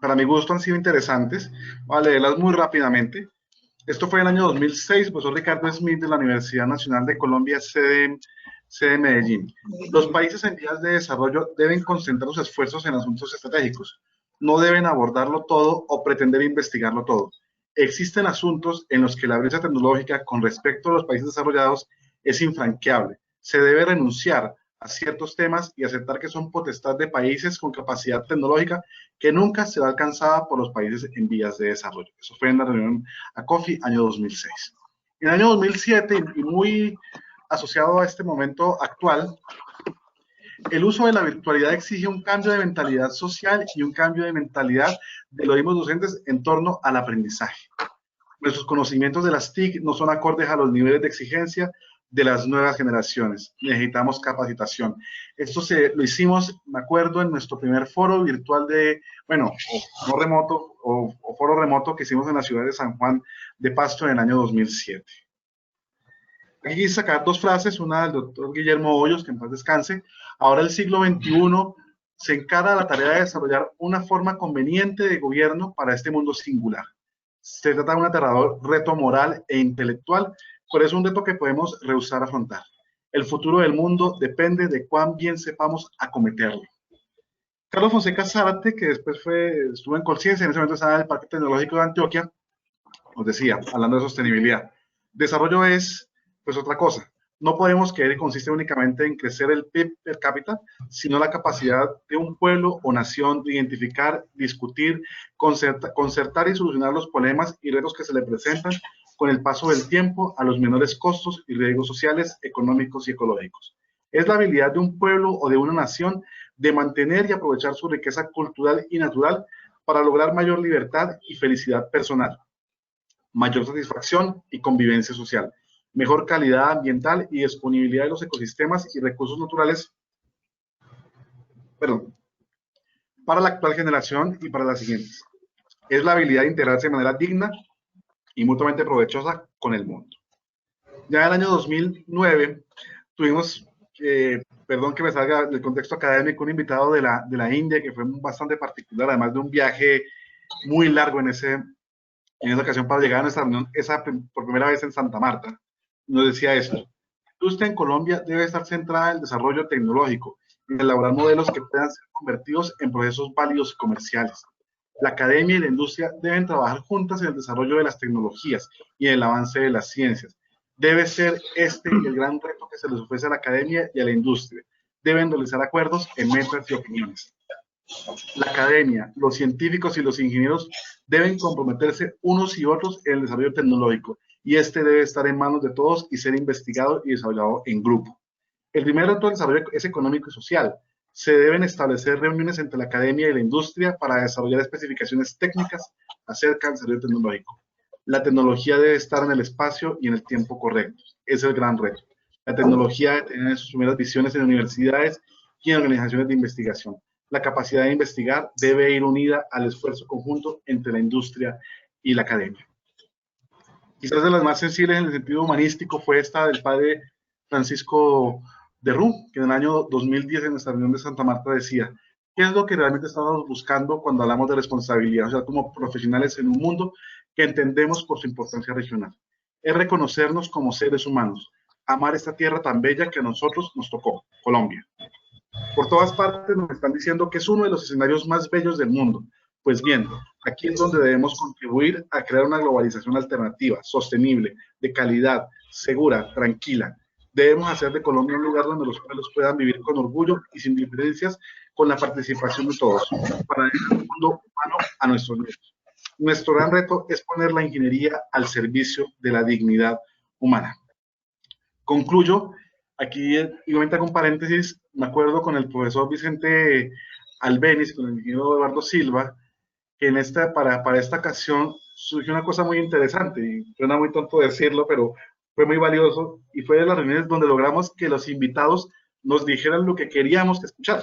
[SPEAKER 1] para mi gusto han sido interesantes. Voy a leerlas muy rápidamente. Esto fue en el año 2006, profesor Ricardo Smith de la Universidad Nacional de Colombia, sede Medellín. Los países en vías de desarrollo deben concentrar sus esfuerzos en asuntos estratégicos. No deben abordarlo todo o pretender investigarlo todo. Existen asuntos en los que la brecha tecnológica con respecto a los países desarrollados es infranqueable. Se debe renunciar a ciertos temas y aceptar que son potestad de países con capacidad tecnológica que nunca será alcanzada por los países en vías de desarrollo. Eso fue en la reunión ACOFI, año 2006. En el año 2007, y muy asociado a este momento actual, el uso de la virtualidad exige un cambio de mentalidad social y un cambio de mentalidad de los mismos docentes en torno al aprendizaje. Nuestros conocimientos de las TIC no son acordes a los niveles de exigencia de las nuevas generaciones. Necesitamos capacitación. Esto lo hicimos, me acuerdo, en nuestro primer foro virtual no remoto, o foro remoto que hicimos en la ciudad de San Juan de Pasto en el año 2007. Aquí quise sacar dos frases, una del doctor Guillermo Hoyos, que en paz descanse. Ahora el siglo XXI se encara a la tarea de desarrollar una forma conveniente de gobierno para este mundo singular. Se trata de un aterrador reto moral e intelectual, pero es un reto que podemos rehusar afrontar. El futuro del mundo depende de cuán bien sepamos acometerlo. Carlos Fonseca Zárate, que después estuvo en Colciencia, en ese momento estaba en el Parque Tecnológico de Antioquia, nos decía, hablando de sostenibilidad, desarrollo es pues otra cosa. No podemos creer que consiste únicamente en crecer el PIB per cápita, sino la capacidad de un pueblo o nación de identificar, discutir, concertar y solucionar los problemas y retos que se le presentan con el paso del tiempo a los menores costos y riesgos sociales, económicos y ecológicos. Es la habilidad de un pueblo o de una nación de mantener y aprovechar su riqueza cultural y natural para lograr mayor libertad y felicidad personal, mayor satisfacción y convivencia social, mejor calidad ambiental y disponibilidad de los ecosistemas y recursos naturales, para la actual generación y para las siguientes. Es la habilidad de integrarse de manera digna y mutuamente provechosa con el mundo. Ya en el año 2009 tuvimos, perdón que me salga del contexto académico, un invitado de la India que fue bastante particular, además de un viaje muy largo en esa ocasión para llegar a nuestra reunión, por primera vez en Santa Marta. Nos decía esto: la industria en Colombia debe estar centrada en el desarrollo tecnológico, en elaborar modelos que puedan ser convertidos en procesos válidos y comerciales. La academia y la industria deben trabajar juntas en el desarrollo de las tecnologías y en el avance de las ciencias. Debe ser el gran reto que se les ofrece a la academia y a la industria. Deben realizar acuerdos en metas y opiniones. La academia, los científicos y los ingenieros deben comprometerse unos y otros en el desarrollo tecnológico, y debe estar en manos de todos y ser investigado y desarrollado en grupo. El primer reto del desarrollo es económico y social. Se deben establecer reuniones entre la academia y la industria para desarrollar especificaciones técnicas acerca del desarrollo tecnológico. La tecnología debe estar en el espacio y en el tiempo correcto. Es el gran reto. La tecnología debe tener sus primeras visiones en universidades y en organizaciones de investigación. La capacidad de investigar debe ir unida al esfuerzo conjunto entre la industria y la academia. Quizás de las más sensibles en el sentido humanístico fue esta del padre Francisco de Rú, que en el año 2010 en nuestra reunión de Santa Marta decía: ¿qué es lo que realmente estamos buscando cuando hablamos de responsabilidad? O sea, como profesionales en un mundo que entendemos por su importancia regional. Es reconocernos como seres humanos, amar esta tierra tan bella que a nosotros nos tocó, Colombia. Por todas partes nos están diciendo que es uno de los escenarios más bellos del mundo. Pues bien, aquí es donde debemos contribuir a crear una globalización alternativa, sostenible, de calidad, segura, tranquila. Debemos hacer de Colombia un lugar donde los pueblos puedan vivir con orgullo y sin diferencias, con la participación de todos, para dejar un mundo humano a nuestros nietos. Nuestro gran reto es poner la ingeniería al servicio de la dignidad humana. Concluyo, aquí igualmente con paréntesis, me acuerdo con el profesor Vicente Albéniz, con el ingeniero Eduardo Silva, que en para esta ocasión surgió una cosa muy interesante, y suena muy tonto decirlo, pero fue muy valioso, y fue de las reuniones donde logramos que los invitados nos dijeran lo que queríamos escuchar.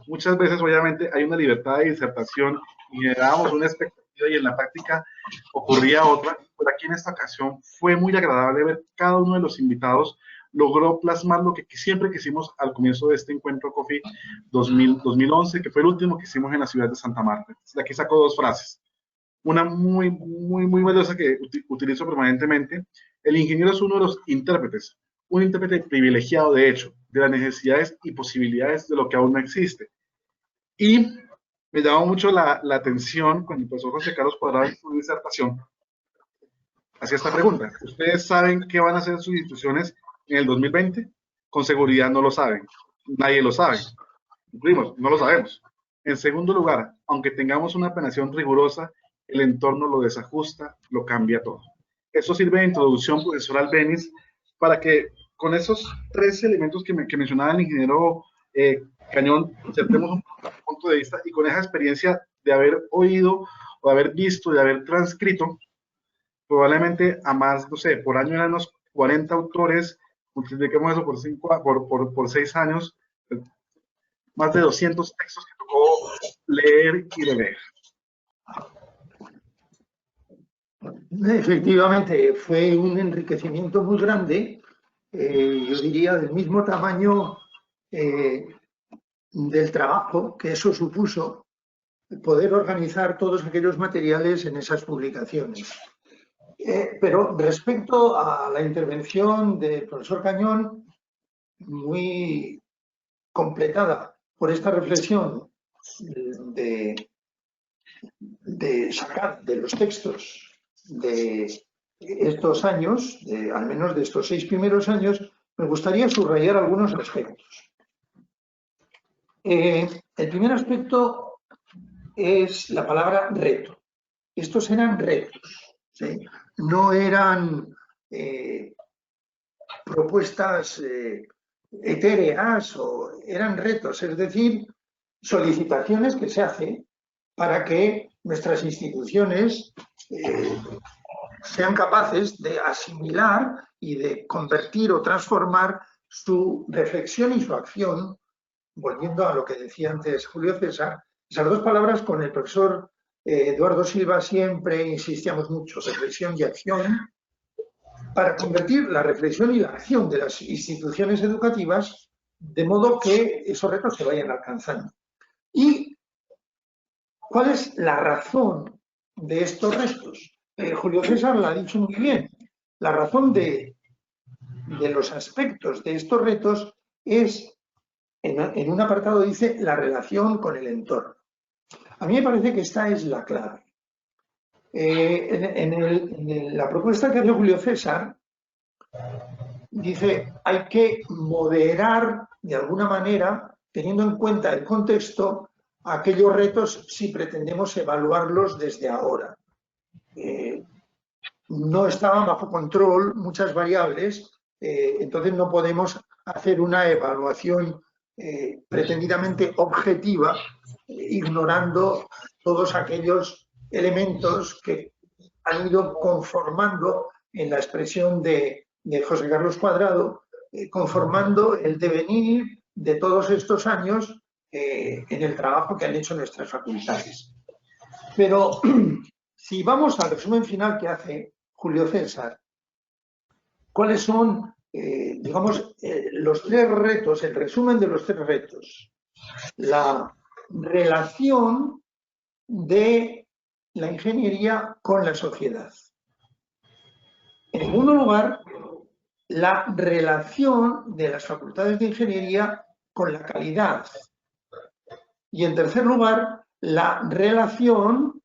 [SPEAKER 1] Muchas veces, obviamente, hay una libertad de disertación y generábamos una expectativa y en la práctica ocurría otra, pero aquí en esta ocasión fue muy agradable ver cada uno de los invitados logró plasmar lo que siempre quisimos al comienzo de este encuentro COFI 2011, que fue el último que hicimos en la ciudad de Santa Marta. De aquí saco dos frases. Una muy valiosa que utilizo permanentemente: el ingeniero es uno de los intérpretes, un intérprete privilegiado de hecho, de las necesidades y posibilidades de lo que aún no existe. Y me llamó mucho la atención cuando el profesor José Carlos Cuadrado en su disertación hacía esta pregunta: ¿ustedes saben qué van a hacer sus instituciones en el 2020? Con seguridad no lo saben, nadie lo sabe, no lo sabemos. En segundo lugar, aunque tengamos una planeación rigurosa, el entorno lo desajusta, lo cambia todo. Eso sirve de introducción, profesor Albéniz, para que con esos tres elementos que mencionaba el ingeniero Cañón, insertemos un punto de vista, y con esa experiencia de haber oído, o de haber visto, de haber transcrito, probablemente a más, no sé, por año eran unos 40 autores, multipliquemos eso por 6 años, más de 200 textos que tocó leer y releer.
[SPEAKER 3] Efectivamente, fue un enriquecimiento muy grande, yo diría del mismo tamaño del trabajo que eso supuso, poder organizar todos aquellos materiales en esas publicaciones. Pero respecto a la intervención del profesor Cañón, muy completada por esta reflexión de sacar de los textos de estos años, al menos de estos 6 primeros años, me gustaría subrayar algunos aspectos. El primer aspecto es la palabra reto. Estos eran retos, ¿sí? No eran propuestas etéreas, o eran retos, es decir, solicitaciones que se hacen para que nuestras instituciones sean capaces de asimilar y de convertir o transformar su reflexión y su acción, volviendo a lo que decía antes Julio César. Esas dos palabras con el profesor Eduardo Silva siempre insistíamos mucho: reflexión y acción, para convertir la reflexión y la acción de las instituciones educativas de modo que esos retos se vayan alcanzando. ¿Y cuál es la razón de estos retos? Julio César lo ha dicho muy bien. La razón de los aspectos de estos retos es, en un apartado dice, la relación con el entorno. A mí me parece que esta es la clave. En la propuesta que hace Julio César, dice, hay que moderar de alguna manera, teniendo en cuenta el contexto, aquellos retos si pretendemos evaluarlos desde ahora. No estaban bajo control muchas variables, entonces no podemos hacer una evaluación pretendidamente objetiva, ignorando todos aquellos elementos que han ido conformando, en la expresión de José Carlos Cuadrado, conformando el devenir de todos estos años en el trabajo que han hecho nuestras facultades. Pero si vamos al resumen final que hace Julio César, ¿cuáles son, digamos, los tres retos, el resumen de los tres retos? La relación de la ingeniería con la sociedad. En segundo lugar, la relación de las facultades de ingeniería con la calidad. Y en tercer lugar, la relación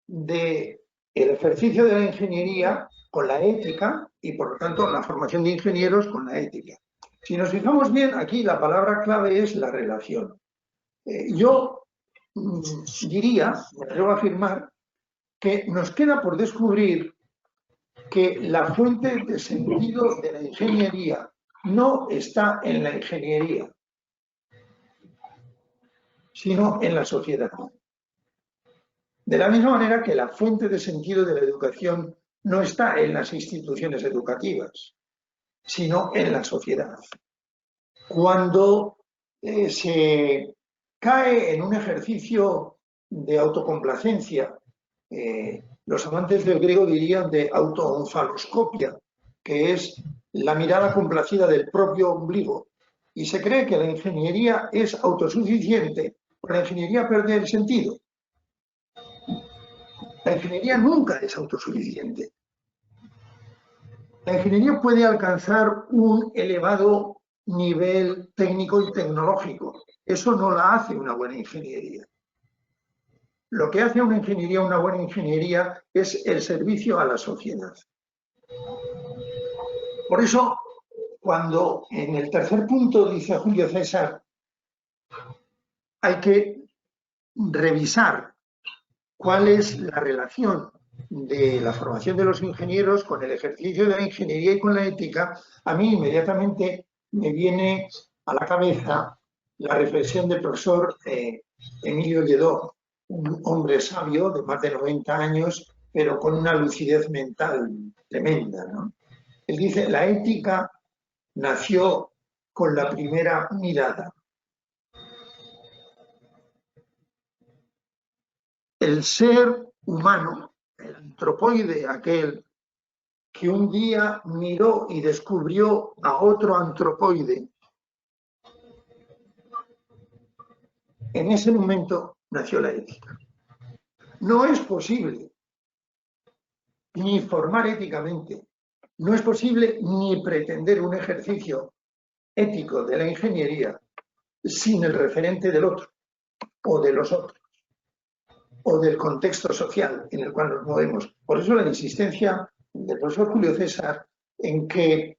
[SPEAKER 3] del ejercicio de la ingeniería con la ética y, por lo tanto, la formación de ingenieros con la ética. Si nos fijamos bien, aquí la palabra clave es la relación. Yo diría, me atrevo a afirmar, que nos queda por descubrir que la fuente de sentido de la ingeniería no está en la ingeniería, sino en la sociedad. De la misma manera que la fuente de sentido de la educación no está en las instituciones educativas, sino en la sociedad. Cuando se cae en un ejercicio de autocomplacencia, los amantes del griego dirían de autoonfaloscopia, que es la mirada complacida del propio ombligo, y se cree que la ingeniería es autosuficiente, pues la ingeniería pierde el sentido. La ingeniería nunca es autosuficiente. La ingeniería puede alcanzar un elevado nivel técnico y tecnológico. Eso no la hace una buena ingeniería. Lo que hace una buena ingeniería, es el servicio a la sociedad. Por eso, cuando en el tercer punto dice Julio César, hay que revisar cuál es la relación de la formación de los ingenieros con el ejercicio de la ingeniería y con la ética, a mí inmediatamente me viene a la cabeza la reflexión del profesor Emilio Lledó, un hombre sabio de más de 90 años, pero con una lucidez mental tremenda, ¿no? Él dice, la ética nació con la primera mirada. El ser humano, el antropoide, aquel que un día miró y descubrió a otro antropoide, en ese momento nació la ética. No es posible ni formar éticamente, no es posible ni pretender un ejercicio ético de la ingeniería sin el referente del otro o de los otros o del contexto social en el cual nos movemos. Por eso la insistencia del profesor Julio César en que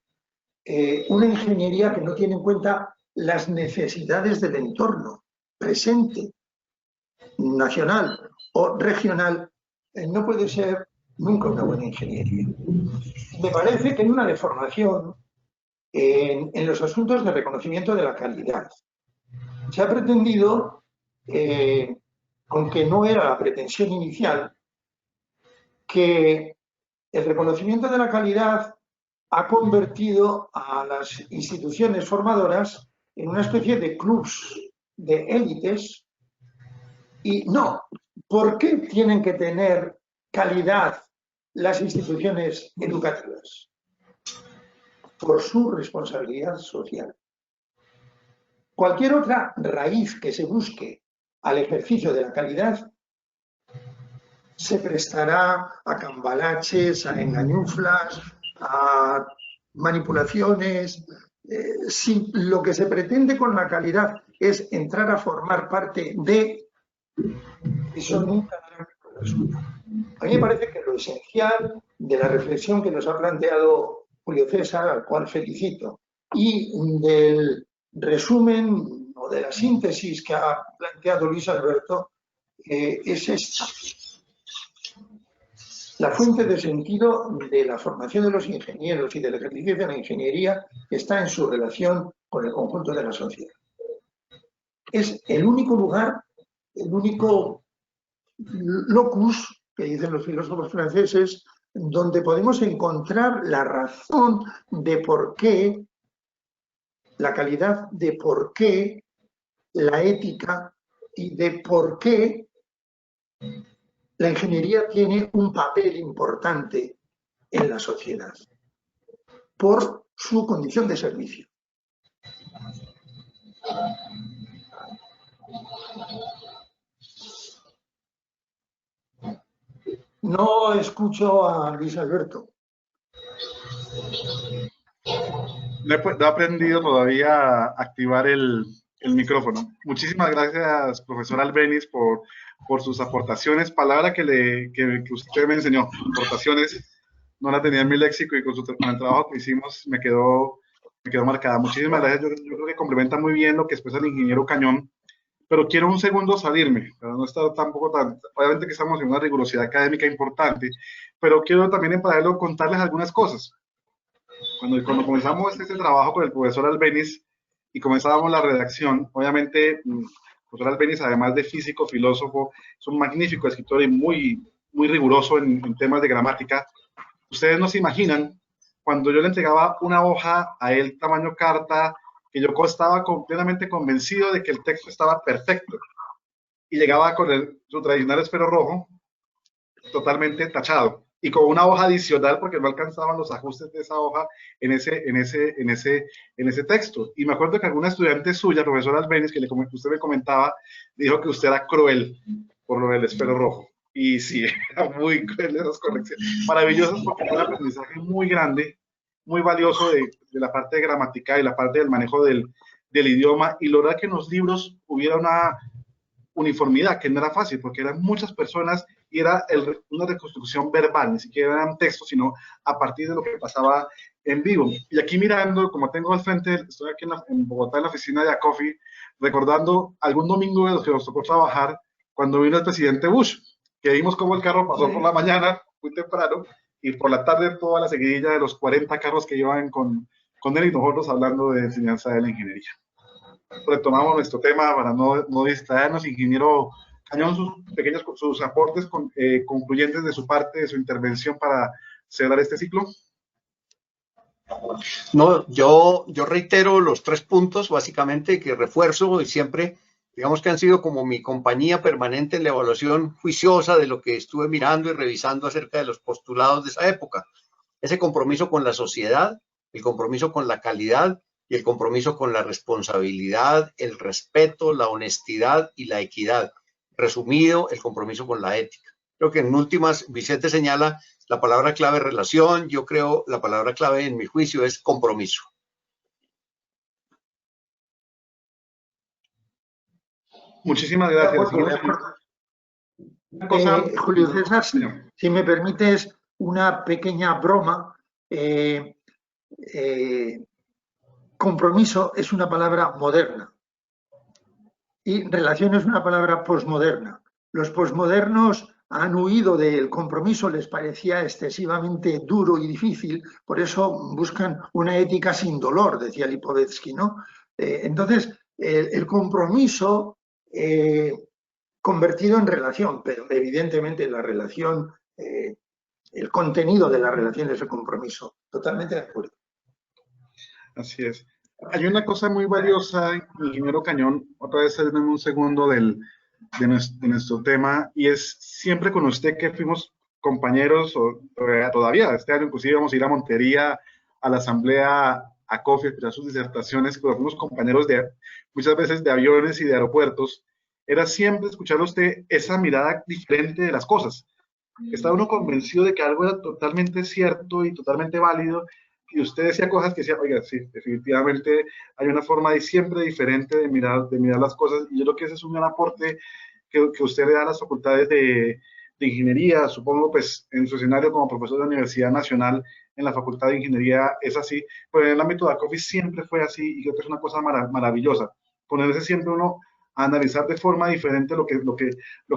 [SPEAKER 3] una ingeniería que no tiene en cuenta las necesidades del entorno presente, nacional o regional, no puede ser nunca una buena ingeniería. Me parece que hay una deformación en los asuntos de reconocimiento de la calidad. Se ha pretendido, aunque no era la pretensión inicial, que el reconocimiento de la calidad ha convertido a las instituciones formadoras en una especie de clubs de élites. Y no, ¿por qué tienen que tener calidad las instituciones educativas? Por su responsabilidad social. Cualquier otra raíz que se busque al ejercicio de la calidad se prestará a cambalaches, a engañuflas, a manipulaciones. Si lo que se pretende con la calidad es entrar a formar parte de, eso nunca dará resultado. A mí me parece que lo esencial de la reflexión que nos ha planteado Julio César, al cual felicito, y del resumen o de la síntesis que ha planteado Luis Alberto, es esta. La fuente de sentido de la formación de los ingenieros y del ejercicio de la ingeniería está en su relación con el conjunto de la sociedad. es el único lugar, el único locus, que dicen los filósofos franceses, donde podemos encontrar la razón de por qué, la calidad de por qué, la ética y de por qué la ingeniería tiene un papel importante en la sociedad, por su condición de servicio. No escucho a Luis Alberto.
[SPEAKER 1] No he aprendido todavía a activar el micrófono. Muchísimas gracias, profesor Albéniz, por sus aportaciones. Palabra que usted me enseñó, aportaciones, no la tenía en mi léxico y con el trabajo que hicimos me quedó marcada. Muchísimas gracias. Yo creo que complementa muy bien lo que expresa el ingeniero Cañón, pero quiero un segundo salirme, para no estar tampoco tan... Obviamente que estamos en una rigurosidad académica importante, pero quiero también en paralelo contarles algunas cosas. Cuando comenzamos este trabajo con el profesor Albéniz y comenzábamos la redacción, obviamente el profesor Albéniz, además de físico, filósofo, es un magnífico escritor y muy riguroso en temas de gramática. Ustedes no se imaginan, cuando yo le entregaba una hoja a él tamaño carta, que yo estaba completamente convencido de que el texto estaba perfecto, y llegaba con su tradicional esfero rojo, totalmente tachado, y con una hoja adicional porque no alcanzaban los ajustes de esa hoja en ese texto. Y me acuerdo que alguna estudiante suya, profesora Albéniz, que usted me comentaba, dijo que usted era cruel por lo del esfero rojo. Y sí, era muy cruel esas correcciones. Maravillosas porque fue un aprendizaje muy grande, muy valioso de la parte gramatical y la parte del manejo del idioma, y lograr que en los libros hubiera una uniformidad, que no era fácil, porque eran muchas personas y era una reconstrucción verbal, ni siquiera eran textos, sino a partir de lo que pasaba en vivo. Y aquí mirando, como tengo al frente, estoy aquí en Bogotá, en la oficina de ACOFI, recordando algún domingo de los que nos tocó trabajar, cuando vino el presidente Bush, que vimos cómo el carro pasó por la mañana, muy temprano, y por la tarde toda la seguidilla de los 40 carros que iban con él y nosotros hablando de enseñanza de la ingeniería. Retomamos nuestro tema para no distraernos. Ingeniero Cañón, sus aportes concluyentes de su parte, de su intervención para cerrar este ciclo.
[SPEAKER 2] No, yo reitero los 3 puntos básicamente que refuerzo y siempre, digamos que han sido como mi compañía permanente en la evaluación juiciosa de lo que estuve mirando y revisando acerca de los postulados de esa época. Ese compromiso con la sociedad, el compromiso con la calidad y el compromiso con la responsabilidad, el respeto, la honestidad y la equidad. Resumido, el compromiso con la ética. Creo que en últimas, Vicente señala la palabra clave relación, yo creo la palabra clave en mi juicio es compromiso.
[SPEAKER 1] Muchísimas gracias.
[SPEAKER 3] Julio César, si me permites una pequeña broma, compromiso es una palabra moderna y relación es una palabra posmoderna. Los posmodernos han huido del compromiso, les parecía excesivamente duro y difícil, por eso buscan una ética sin dolor, decía Lipovetsky, ¿no? Entonces, el compromiso convertido en relación, pero evidentemente la relación, el contenido de la relación es el compromiso. Totalmente de acuerdo.
[SPEAKER 1] Así es. Hay una cosa muy valiosa, ingeniero Cañón, otra vez en un segundo de nuestro tema, y es siempre con usted que fuimos compañeros, o todavía este año inclusive vamos a ir a Montería, a la asamblea ACOFI, a esperar sus disertaciones, pero fuimos compañeros muchas veces de aviones y de aeropuertos, era siempre escuchar a usted esa mirada diferente de las cosas. Estaba uno convencido de que algo era totalmente cierto y totalmente válido, y usted decía cosas que decía, oiga, sí, definitivamente hay una forma siempre diferente de mirar las cosas, y yo creo que ese es un gran aporte que usted le da a las facultades de ingeniería. Supongo, pues, en su escenario como profesor de la Universidad Nacional, en la Facultad de Ingeniería es así, pero en el ámbito de ACOFI siempre fue así, y creo que es una cosa maravillosa, ponerse siempre uno a analizar de forma diferente lo que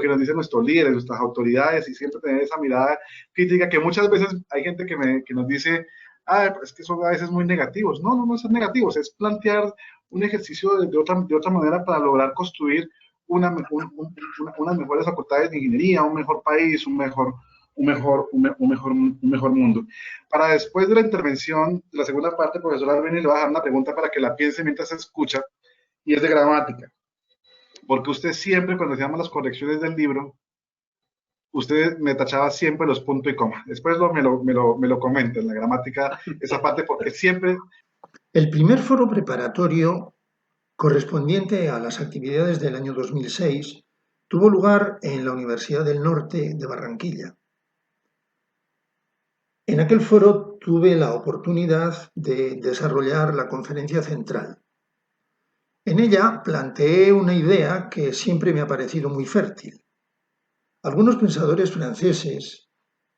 [SPEAKER 1] nos dicen nuestros líderes, nuestras autoridades, y siempre tener esa mirada crítica, que muchas veces hay gente que nos dice, es que son a veces muy negativos. No, no, no son negativos, es plantear un ejercicio de otra manera para lograr construir unas mejores facultades de ingeniería, un mejor país, un mejor mundo. Para después de la intervención, de la segunda parte, profesor Arveni, le voy a dejar una pregunta para que la piense mientras se escucha, y es de gramática. Porque usted siempre, cuando hacíamos las correcciones del libro, usted me tachaba siempre los puntos y coma. Después me lo comenta en la gramática, esa parte, porque siempre...
[SPEAKER 3] El primer foro preparatorio correspondiente a las actividades del año 2006 tuvo lugar en la Universidad del Norte de Barranquilla. En aquel foro tuve la oportunidad de desarrollar la conferencia central. En ella planteé una idea que siempre me ha parecido muy fértil. Algunos pensadores franceses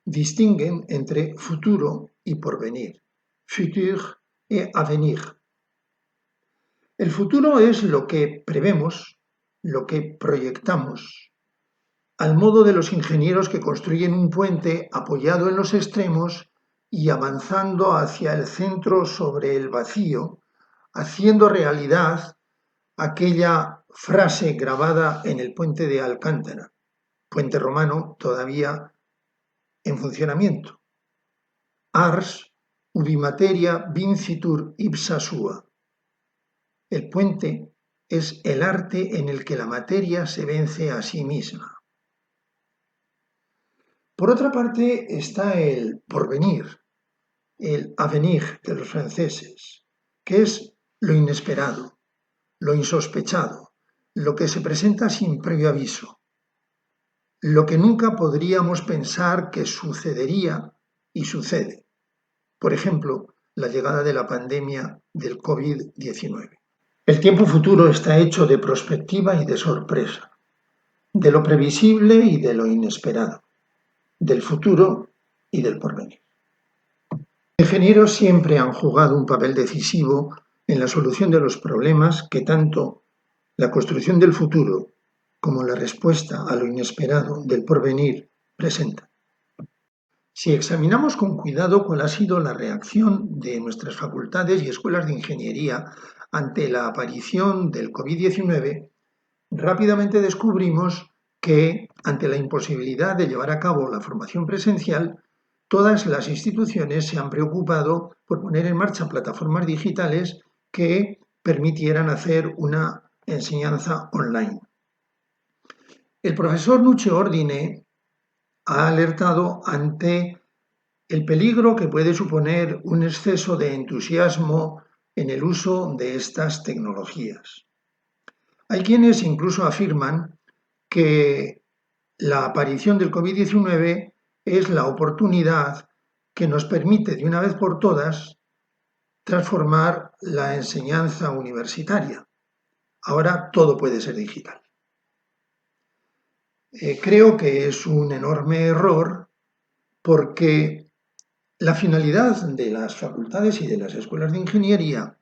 [SPEAKER 3] distinguen entre futuro y porvenir, futur et avenir. El futuro es lo que prevemos, lo que proyectamos, al modo de los ingenieros que construyen un puente apoyado en los extremos y avanzando hacia el centro sobre el vacío, haciendo realidad aquella frase grabada en el puente de Alcántara, puente romano todavía en funcionamiento. Ars ubi materia vincitur ipsa sua. El puente es el arte en el que la materia se vence a sí misma. Por otra parte está el porvenir, el avenir de los franceses, que es lo inesperado, lo insospechado, lo que se presenta sin previo aviso, lo que nunca podríamos pensar que sucedería y sucede. Por ejemplo, la llegada de la pandemia del COVID-19. El tiempo futuro está hecho de prospectiva y de sorpresa, de lo previsible y de lo inesperado, del futuro y del porvenir. Los ingenieros siempre han jugado un papel decisivo en la solución de los problemas que tanto la construcción del futuro como la respuesta a lo inesperado del porvenir presentan. Si examinamos con cuidado cuál ha sido la reacción de nuestras facultades y escuelas de ingeniería ante la aparición del COVID-19, rápidamente descubrimos que, ante la imposibilidad de llevar a cabo la formación presencial, todas las instituciones se han preocupado por poner en marcha plataformas digitales que permitieran hacer una enseñanza online. El profesor Nuccio Ordine ha alertado ante el peligro que puede suponer un exceso de entusiasmo en el uso de estas tecnologías. Hay quienes incluso afirman que la aparición del COVID-19 es la oportunidad que nos permite de una vez por todas transformar la enseñanza universitaria. Ahora todo puede ser digital. Creo que es un enorme error porque la finalidad de las facultades y de las escuelas de ingeniería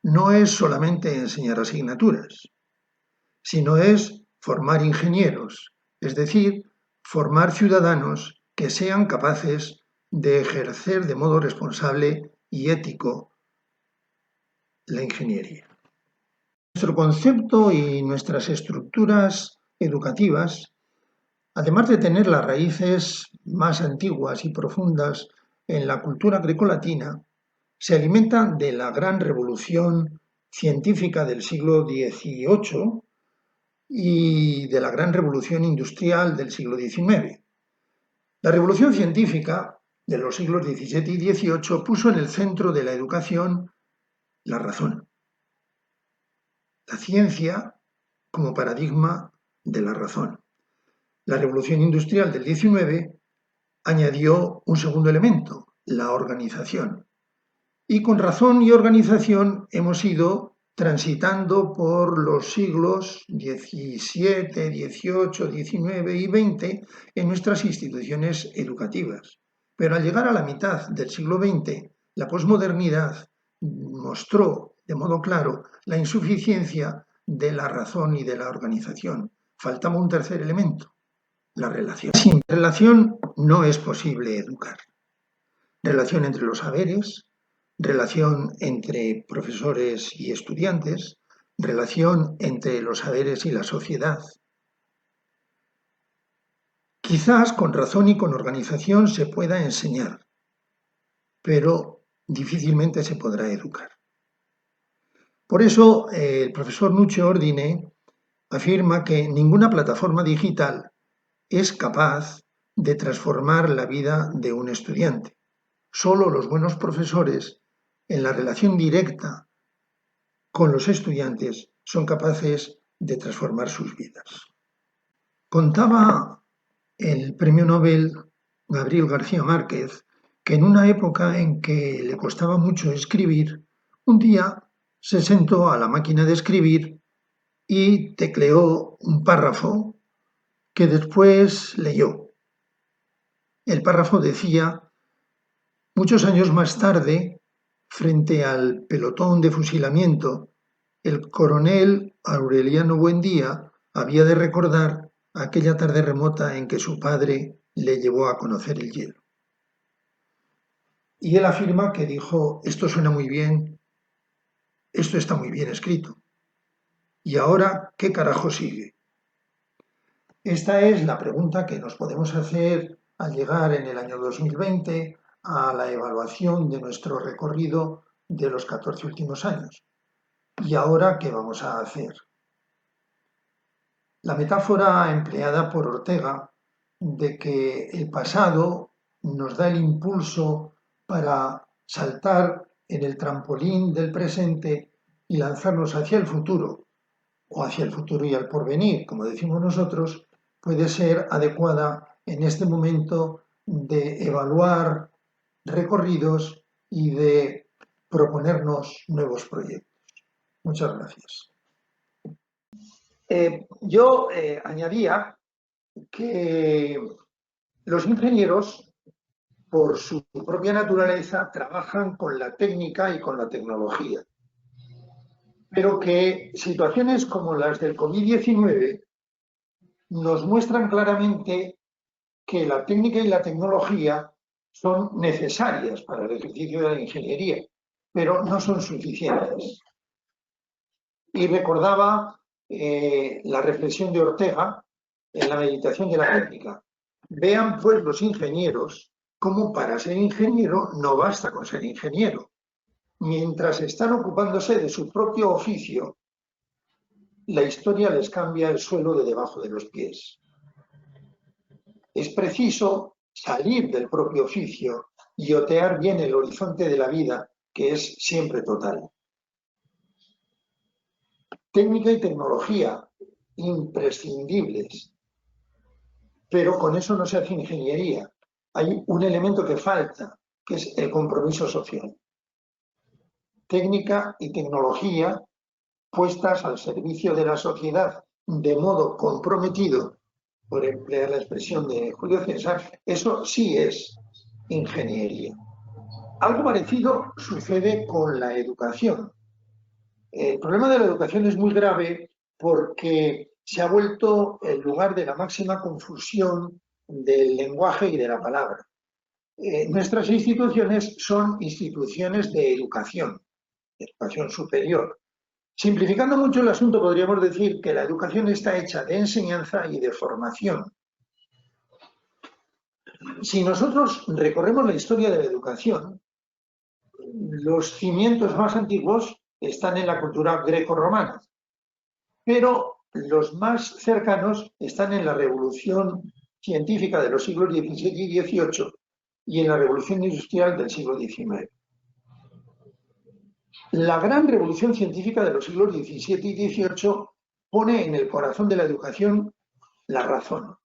[SPEAKER 3] no es solamente enseñar asignaturas, sino es formar ingenieros, es decir, formar ciudadanos que sean capaces de ejercer de modo responsable y ético la ingeniería. Nuestro concepto y nuestras estructuras educativas, además de tener las raíces más antiguas y profundas en la cultura grecolatina, se alimentan de la gran revolución científica del siglo XVIII y de la gran revolución industrial del siglo XIX. La revolución científica de los siglos XVII y XVIII puso en el centro de la educación la razón, la ciencia como paradigma de la razón. La revolución industrial del XIX añadió un segundo elemento, la organización. Y con razón y organización hemos ido transitando por los siglos XVII, XVIII, XIX y XX en nuestras instituciones educativas. Pero al llegar a la mitad del siglo XX, la posmodernidad mostró de modo claro la insuficiencia de la razón y de la organización. Faltaba un tercer elemento, la relación. Sin relación no es posible educar. relación entre los saberes, relación entre profesores y estudiantes, relación entre los saberes y la sociedad. Quizás con razón y con organización se pueda enseñar, pero difícilmente se podrá educar. Por eso, el profesor Nuccio Ordine afirma que ninguna plataforma digital es capaz de transformar la vida de un estudiante. Solo los buenos profesores, en la relación directa con los estudiantes, son capaces de transformar sus vidas. Contaba el premio Nobel Gabriel García Márquez que en una época en que le costaba mucho escribir, un día se sentó a la máquina de escribir y tecleó un párrafo que después leyó. El párrafo decía: muchos años más tarde, frente al pelotón de fusilamiento, el coronel Aureliano Buendía había de recordar aquella tarde remota en que su padre le llevó a conocer el hielo. Y él afirma que dijo: esto suena muy bien, esto está muy bien escrito. ¿Y ahora qué carajo sigue? Esta es la pregunta que nos podemos hacer al llegar en el año 2020 a la evaluación de nuestro recorrido de los 14 últimos años. ¿Y ahora qué vamos a hacer? La metáfora empleada por Ortega de que el pasado nos da el impulso para saltar en el trampolín del presente y lanzarnos hacia el futuro, o hacia el futuro y al porvenir, como decimos nosotros, puede ser adecuada en este momento de evaluar recorridos y de proponernos nuevos proyectos. Muchas gracias. Yo añadía que los ingenieros, por su propia naturaleza, trabajan con la técnica y con la tecnología, pero que situaciones como las del COVID-19 nos muestran claramente que la técnica y la tecnología son necesarias para el ejercicio de la ingeniería, pero no son suficientes. Y recordaba la reflexión de Ortega en la meditación de la técnica. Vean pues los ingenieros cómo para ser ingeniero no basta con ser ingeniero. Mientras están ocupándose de su propio oficio, la historia les cambia el suelo de debajo de los pies. Es preciso salir del propio oficio y otear bien el horizonte de la vida, que es siempre total. Técnica y tecnología, imprescindibles, pero con eso no se hace ingeniería. Hay un elemento que falta, que es el compromiso social. Técnica y tecnología puestas al servicio de la sociedad de modo comprometido, por emplear la expresión de Julio César, eso sí es ingeniería. Algo parecido sucede con la educación. El problema de la educación es muy grave porque se ha vuelto el lugar de la máxima confusión del lenguaje y de la palabra. Nuestras instituciones son instituciones de educación superior. Simplificando mucho el asunto, podríamos decir que la educación está hecha de enseñanza y de formación. Si nosotros recorremos la historia de la educación, los cimientos más antiguos están en la cultura greco-romana, pero los más cercanos están en la revolución científica de los siglos XVII y XVIII y en la revolución industrial del siglo XIX. La gran revolución científica de los siglos XVII y XVIII pone en el corazón de la educación la razón.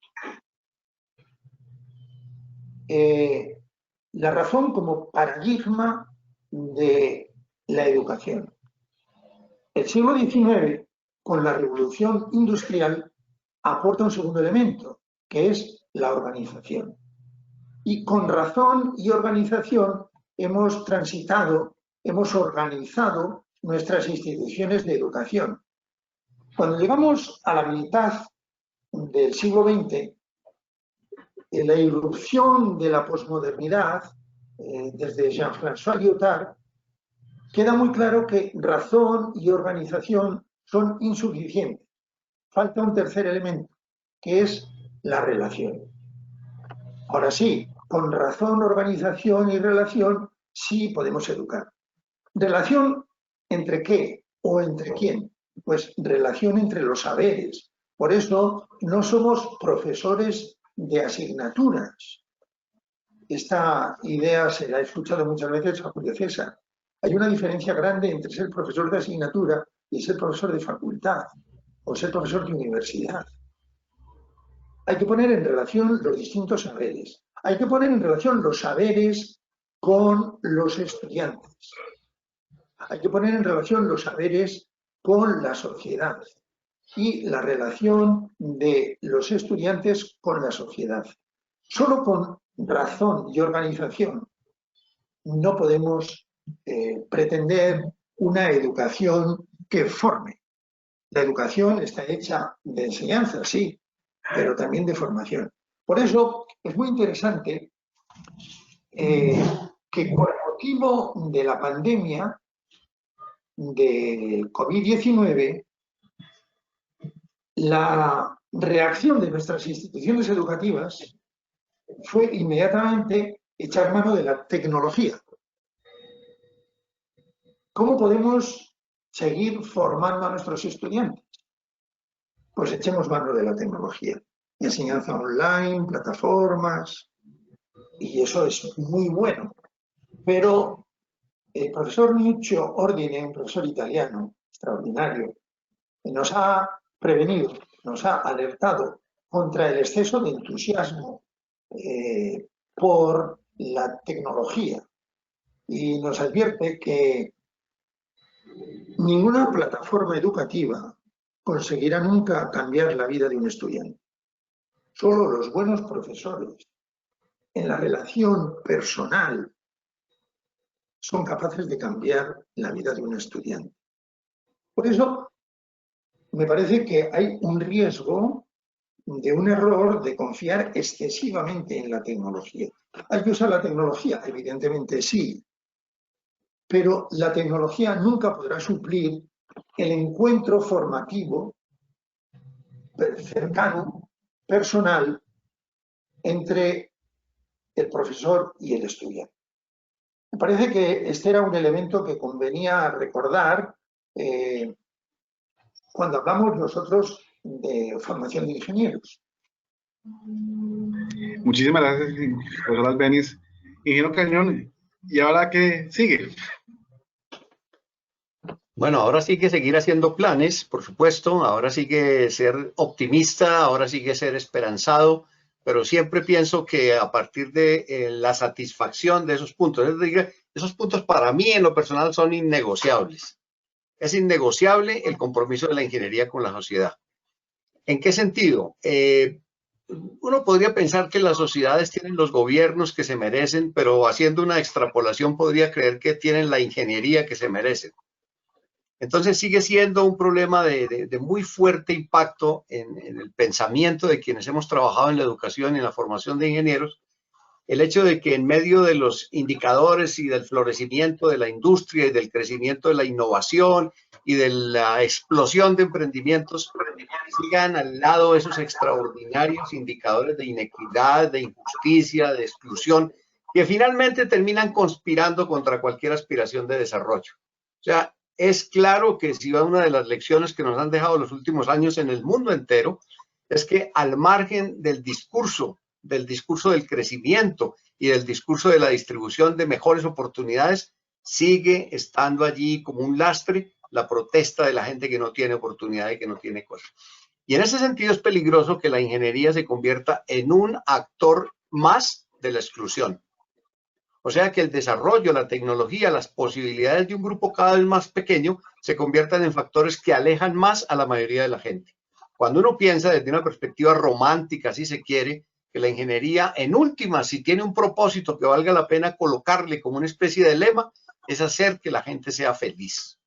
[SPEAKER 3] La razón como paradigma de la educación. El siglo XIX, con la revolución industrial, aporta un segundo elemento, que es la organización. Y con razón y organización hemos transitado, hemos organizado nuestras instituciones de educación. Cuando llegamos a la mitad del siglo XX, la irrupción de la posmodernidad desde Jean-François Lyotard, queda muy claro que razón y organización son insuficientes. Falta un tercer elemento, que es la relación. Ahora sí, con razón, organización y relación, sí podemos educar. ¿Relación entre qué o entre quién? Pues relación entre los saberes. Por eso no somos profesores de asignaturas. Esta idea se la he escuchado muchas veces a Julio César. Hay una diferencia grande entre ser profesor de asignatura y ser profesor de facultad o ser profesor de universidad. Hay que poner en relación los distintos saberes. Hay que poner en relación los saberes con los estudiantes. Hay que poner en relación los saberes con la sociedad y la relación de los estudiantes con la sociedad. Solo con razón y organización no podemos pretender una educación que forme. La educación está hecha de enseñanza, sí, pero también de formación. Por eso es muy interesante que por motivo de la pandemia de COVID-19, la reacción de nuestras instituciones educativas fue inmediatamente echar mano de la tecnología. ¿Cómo podemos seguir formando a nuestros estudiantes? Pues echemos mano de la tecnología. Enseñanza online, plataformas, y eso es muy bueno. Pero el profesor Nuccio Ordine, un profesor italiano extraordinario, nos ha prevenido, nos ha alertado contra el exceso de entusiasmo por la tecnología y nos advierte que ninguna plataforma educativa conseguirá nunca cambiar la vida de un estudiante. Solo los buenos profesores, en la relación personal, son capaces de cambiar la vida de un estudiante. Por eso, me parece que hay un riesgo de un error de confiar excesivamente en la tecnología. ¿Hay que usar la tecnología? Evidentemente sí, pero la tecnología nunca podrá suplir el encuentro formativo cercano, personal, entre el profesor y el estudiante. Me parece que este era un elemento que convenía recordar cuando hablamos nosotros de formación de ingenieros.
[SPEAKER 1] Muchísimas gracias, profesor Albéniz. Ingeniero Cañón, ¿y ahora qué sigue?
[SPEAKER 2] Bueno, ahora sí que seguir haciendo planes, por supuesto, ahora sí que ser optimista, ahora sí que ser esperanzado, pero siempre pienso que a partir de la satisfacción de esos puntos, es decir, esos puntos para mí en lo personal son innegociables. Es innegociable el compromiso de la ingeniería con la sociedad. ¿En qué sentido? Uno podría pensar que las sociedades tienen los gobiernos que se merecen, pero haciendo una extrapolación podría creer que tienen la ingeniería que se merecen. Entonces sigue siendo un problema de muy fuerte impacto en el pensamiento de quienes hemos trabajado en la educación y en la formación de ingenieros, el hecho de que en medio de los indicadores y del florecimiento de la industria y del crecimiento de la innovación y de la explosión de emprendimientos, sigan al lado esos extraordinarios indicadores de inequidad, de injusticia, de exclusión, que finalmente terminan conspirando contra cualquier aspiración de desarrollo. O sea, es claro que si una de las lecciones que nos han dejado los últimos años en el mundo entero es que al margen del discurso del crecimiento y del discurso de la distribución de mejores oportunidades, sigue estando allí como un lastre la protesta de la gente que no tiene oportunidad y que no tiene cosas. Y en ese sentido es peligroso que la ingeniería se convierta en un actor más de la exclusión. O sea, que el desarrollo, la tecnología, las posibilidades de un grupo cada vez más pequeño se conviertan en factores que alejan más a la mayoría de la gente. Cuando uno piensa desde una perspectiva romántica, si se quiere, que la ingeniería, en última, si tiene un propósito que valga la pena colocarle como una especie de lema, es hacer que la gente sea feliz.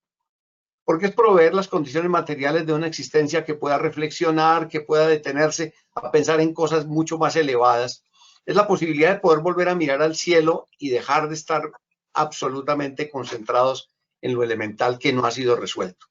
[SPEAKER 2] Porque es proveer las condiciones materiales de una existencia que pueda reflexionar, que pueda detenerse a pensar en cosas mucho más elevadas. es la posibilidad de poder volver a mirar al cielo y dejar de estar absolutamente concentrados en lo elemental que no ha sido resuelto.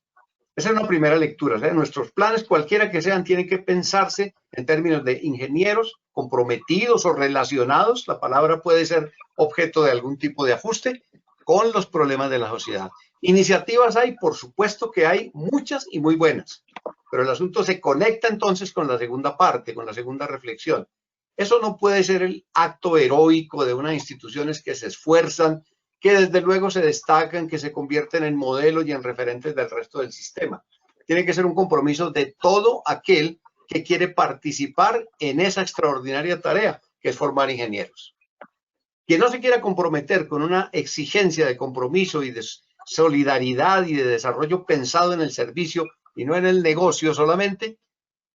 [SPEAKER 2] Esa es una primera lectura. ¿Sí? Nuestros planes, cualquiera que sean, tienen que pensarse en términos de ingenieros comprometidos o relacionados, la palabra puede ser objeto de algún tipo de ajuste, con los problemas de la sociedad. Iniciativas hay, por supuesto que hay muchas y muy buenas, pero el asunto se conecta entonces con la segunda parte, con la segunda reflexión. Eso no puede ser el acto heroico de unas instituciones que se esfuerzan, que desde luego se destacan, que se convierten en modelos y en referentes del resto del sistema. Tiene que ser un compromiso de todo aquel que quiere participar en esa extraordinaria tarea, que es formar ingenieros. Quien no se quiera comprometer con una exigencia de compromiso y de solidaridad y de desarrollo pensado en el servicio y no en el negocio solamente,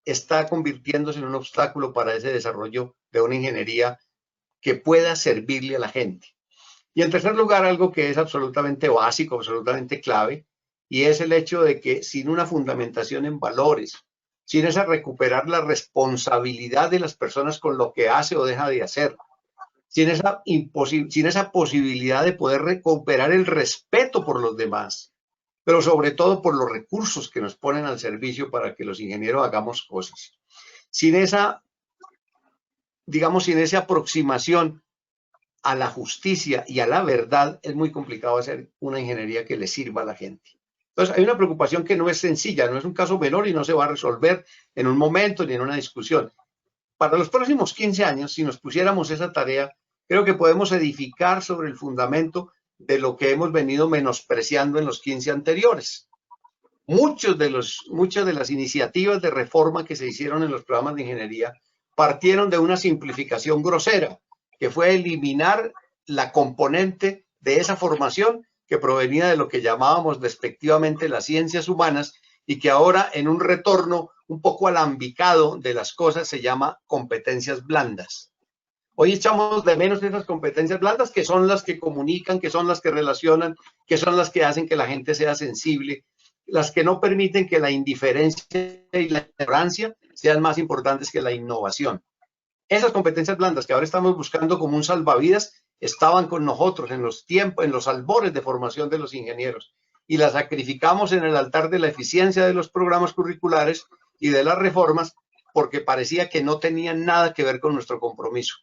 [SPEAKER 2] está convirtiéndose en un obstáculo para ese desarrollo de una ingeniería que pueda servirle a la gente. Y en tercer lugar, algo que es absolutamente básico, absolutamente clave, y es el hecho de que sin una fundamentación en valores, sin esa recuperar la responsabilidad de las personas con lo que hace o deja de hacer, sin esa posibilidad de poder recuperar el respeto por los demás, pero sobre todo por los recursos que nos ponen al servicio para que los ingenieros hagamos cosas. Sin esa, digamos, sin esa aproximación a la justicia y a la verdad, es muy complicado hacer una ingeniería que le sirva a la gente. Entonces, hay una preocupación que no es sencilla, no es un caso menor y no se va a resolver en un momento ni en una discusión. Para los próximos 15 años, si nos pusiéramos esa tarea, creo que podemos edificar sobre el fundamento de lo que hemos venido menospreciando en los 15 anteriores. Muchas de las iniciativas de reforma que se hicieron en los programas de ingeniería partieron de una simplificación grosera, que fue eliminar la componente de esa formación que provenía de lo que llamábamos despectivamente las ciencias humanas y que ahora en un retorno un poco alambicado de las cosas se llama competencias blandas. Hoy echamos de menos esas competencias blandas que son las que comunican, que son las que relacionan, que son las que hacen que la gente sea sensible, las que no permiten que la indiferencia y la ignorancia sean más importantes que la innovación. Esas competencias blandas que ahora estamos buscando como un salvavidas estaban con nosotros en los albores de formación de los ingenieros y las sacrificamos en el altar de la eficiencia de los programas curriculares y de las reformas porque parecía que no tenían nada que ver con nuestro compromiso.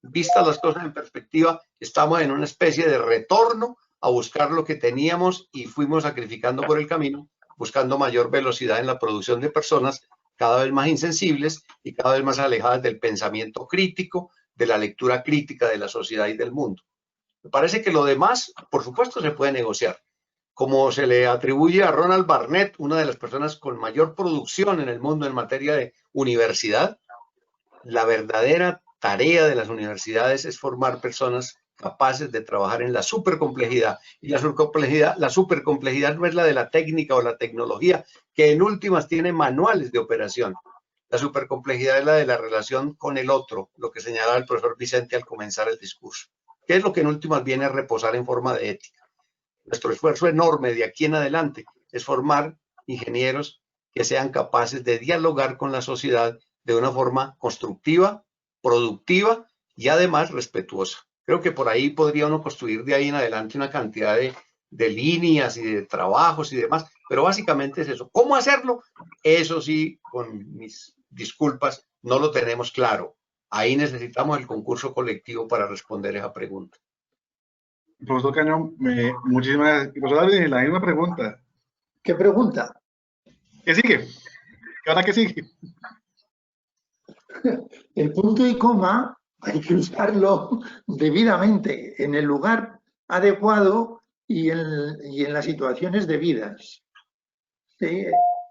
[SPEAKER 2] Vistas las cosas en perspectiva, estamos en una especie de retorno a buscar lo que teníamos y fuimos sacrificando por el camino, buscando mayor velocidad en la producción de personas cada vez más insensibles y cada vez más alejadas del pensamiento crítico, de la lectura crítica de la sociedad y del mundo. Me parece que lo demás, por supuesto, se puede negociar. Como se le atribuye a Ronald Barnett, una de las personas con mayor producción en el mundo en materia de universidad, la verdadera tarea de las universidades es formar personas capaces de trabajar en la supercomplejidad. Y la supercomplejidad no es la de la técnica o la tecnología, que en últimas tiene manuales de operación. La supercomplejidad es la de la relación con el otro, lo que señalaba el profesor Vicente al comenzar el discurso, que es lo que en últimas viene a reposar en forma de ética. Nuestro esfuerzo enorme de aquí en adelante es formar ingenieros que sean capaces de dialogar con la sociedad de una forma constructiva, productiva y además respetuosa. Creo que por ahí podría uno construir de ahí en adelante una cantidad de líneas y de trabajos y demás, pero básicamente es eso. ¿Cómo hacerlo? Eso sí, con mis disculpas, no lo tenemos claro. Ahí necesitamos el concurso colectivo para responder esa pregunta.
[SPEAKER 1] Profesor Cañón, muchísimas gracias. Profesor David, la misma pregunta.
[SPEAKER 3] ¿Qué pregunta?
[SPEAKER 1] ¿Qué sigue? ¿Ahora qué sigue?
[SPEAKER 3] El punto y coma hay que usarlo debidamente, en el lugar adecuado y en las situaciones debidas. ¿Sí?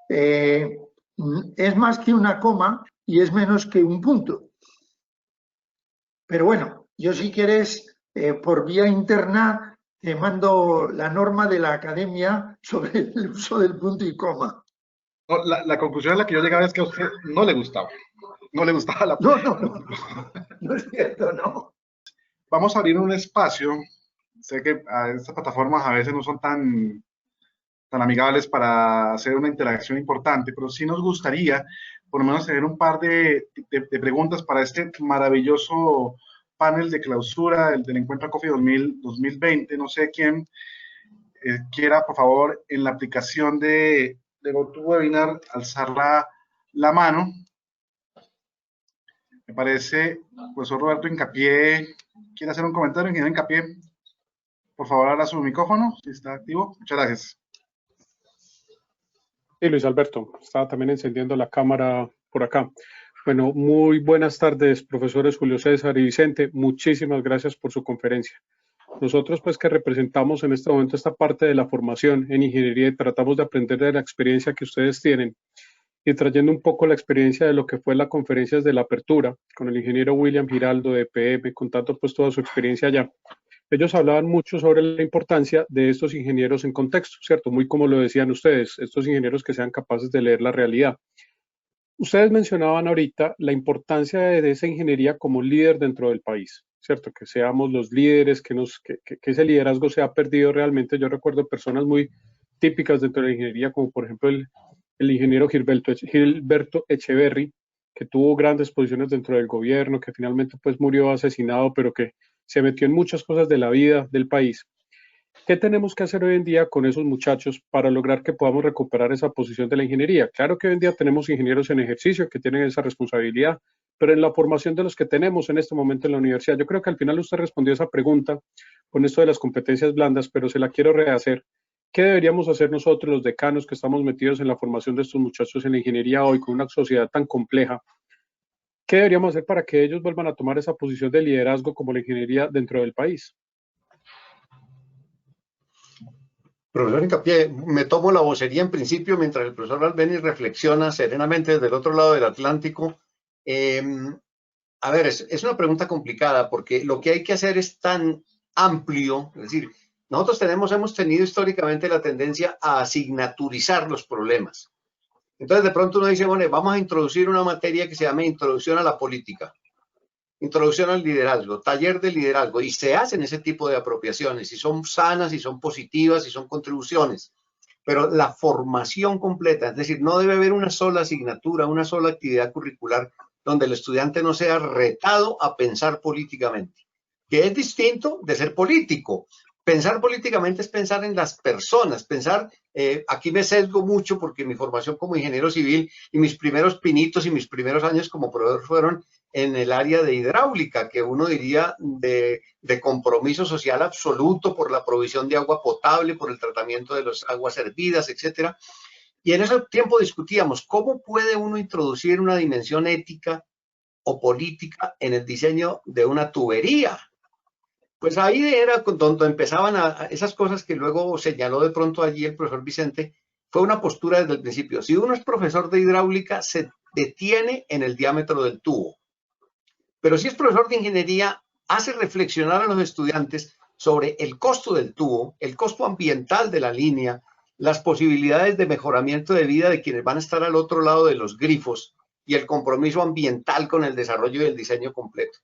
[SPEAKER 3] Es más que una coma y es menos que un punto. Pero bueno, yo si quieres, por vía interna, te mando la norma de la academia sobre el uso del punto y coma.
[SPEAKER 1] No, la conclusión a la que yo llegaba es que a usted no le gustaba. No le gustaba la...
[SPEAKER 3] No es cierto, no.
[SPEAKER 1] Vamos a abrir un espacio. Sé que estas plataformas a veces no son tan amigables para hacer una interacción importante, pero sí nos gustaría por lo menos tener un par de preguntas para este maravilloso panel de clausura del Encuentro Coffee 2020. No sé quién quiera, por favor, en la aplicación de GoToWebinar, alzar la mano. Me parece, profesor Roberto Hincapié, ¿quiere hacer un comentario? Ingeniero Hincapié, por favor, abra su micrófono, si está activo. Muchas gracias.
[SPEAKER 5] Sí, Luis Alberto, estaba también encendiendo la cámara por acá. Bueno, muy buenas tardes, profesores Julio César y Vicente. Muchísimas gracias por su conferencia. Nosotros, pues, que representamos en este momento esta parte de la formación en ingeniería y tratamos de aprender de la experiencia que ustedes tienen y trayendo un poco la experiencia de lo que fue la conferencia de la apertura con el ingeniero William Giraldo de EPM, contando pues toda su experiencia allá. Ellos hablaban mucho sobre la importancia de estos ingenieros en contexto, ¿cierto? Muy como lo decían ustedes, estos ingenieros que sean capaces de leer la realidad. Ustedes mencionaban ahorita la importancia de esa ingeniería como líder dentro del país, ¿cierto? Que seamos los líderes, que ese liderazgo se ha perdido realmente. Yo recuerdo personas muy típicas dentro de la ingeniería, como por ejemplo el ingeniero Gilberto Echeverry, que tuvo grandes posiciones dentro del gobierno, que finalmente pues murió asesinado, pero que se metió en muchas cosas de la vida del país. ¿Qué tenemos que hacer hoy en día con esos muchachos para lograr que podamos recuperar esa posición de la ingeniería? Claro que hoy en día tenemos ingenieros en ejercicio que tienen esa responsabilidad, pero en la formación de los que tenemos en este momento en la universidad, yo creo que al final usted respondió esa pregunta con esto de las competencias blandas, pero se la quiero rehacer. ¿Qué deberíamos hacer nosotros, los decanos que estamos metidos en la formación de estos muchachos en la ingeniería hoy, con una sociedad tan compleja? ¿Qué deberíamos hacer para que ellos vuelvan a tomar esa posición de liderazgo como la ingeniería dentro del país?
[SPEAKER 2] Profesor Hincapié, me tomo la vocería en principio mientras el profesor Albeni reflexiona serenamente desde el otro lado del Atlántico. A ver, es una pregunta complicada porque lo que hay que hacer es tan amplio, es decir, nosotros hemos tenido históricamente la tendencia a asignaturizar los problemas. Entonces, de pronto uno dice, bueno, vamos a introducir una materia que se llama Introducción a la Política, Introducción al Liderazgo, Taller de Liderazgo, y se hacen ese tipo de apropiaciones, y son sanas, y son positivas, y son contribuciones. Pero la formación completa, es decir, no debe haber una sola asignatura, una sola actividad curricular donde el estudiante no sea retado a pensar políticamente, que es distinto de ser político. Pensar políticamente es pensar en las personas, pensar, aquí me sesgo mucho porque mi formación como ingeniero civil y mis primeros pinitos y mis primeros años como proveedor fueron en el área de hidráulica, que uno diría de compromiso social absoluto por la provisión de agua potable, por el tratamiento de las aguas hervidas, etcétera. Y en ese tiempo discutíamos cómo puede uno introducir una dimensión ética o política en el diseño de una tubería. Pues ahí era donde empezaban esas cosas que luego señaló de pronto allí el profesor Vicente. Fue una postura desde el principio. Si uno es profesor de hidráulica, se detiene en el diámetro del tubo. Pero si es profesor de ingeniería, hace reflexionar a los estudiantes sobre el costo del tubo, el costo ambiental de la línea, las posibilidades de mejoramiento de vida de quienes van a estar al otro lado de los grifos y el compromiso ambiental con el desarrollo y el diseño completo.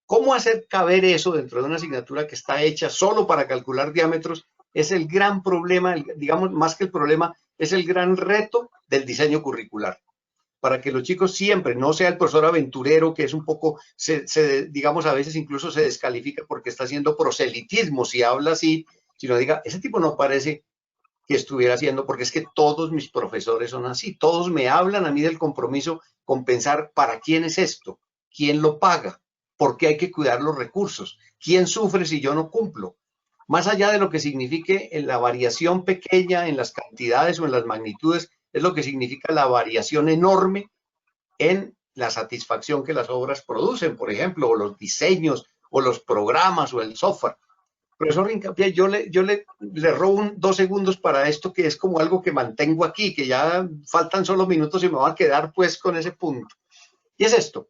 [SPEAKER 2] ¿Cómo hacer caber eso dentro de una asignatura que está hecha solo para calcular diámetros? Es el gran problema, digamos, más que el problema, es el gran reto del diseño curricular. Para que los chicos siempre, no sea el profesor aventurero, que es un poco, digamos, a veces incluso se descalifica porque está haciendo proselitismo, si habla así, sino diga, ese tipo no parece que estuviera haciendo, porque es que todos mis profesores son así, todos me hablan a mí del compromiso con pensar, ¿para quién es esto? ¿Quién lo paga? ¿Por qué hay que cuidar los recursos? ¿Quién sufre si yo no cumplo? Más allá de lo que signifique en la variación pequeña en las cantidades o en las magnitudes, es lo que significa la variación enorme en la satisfacción que las obras producen, por ejemplo, o los diseños, o los programas, o el software. Profesor Hincapié, yo le robo 2 segundos para esto, que es como algo que mantengo aquí, que ya faltan solo minutos y me voy a quedar pues con ese punto. Y es esto.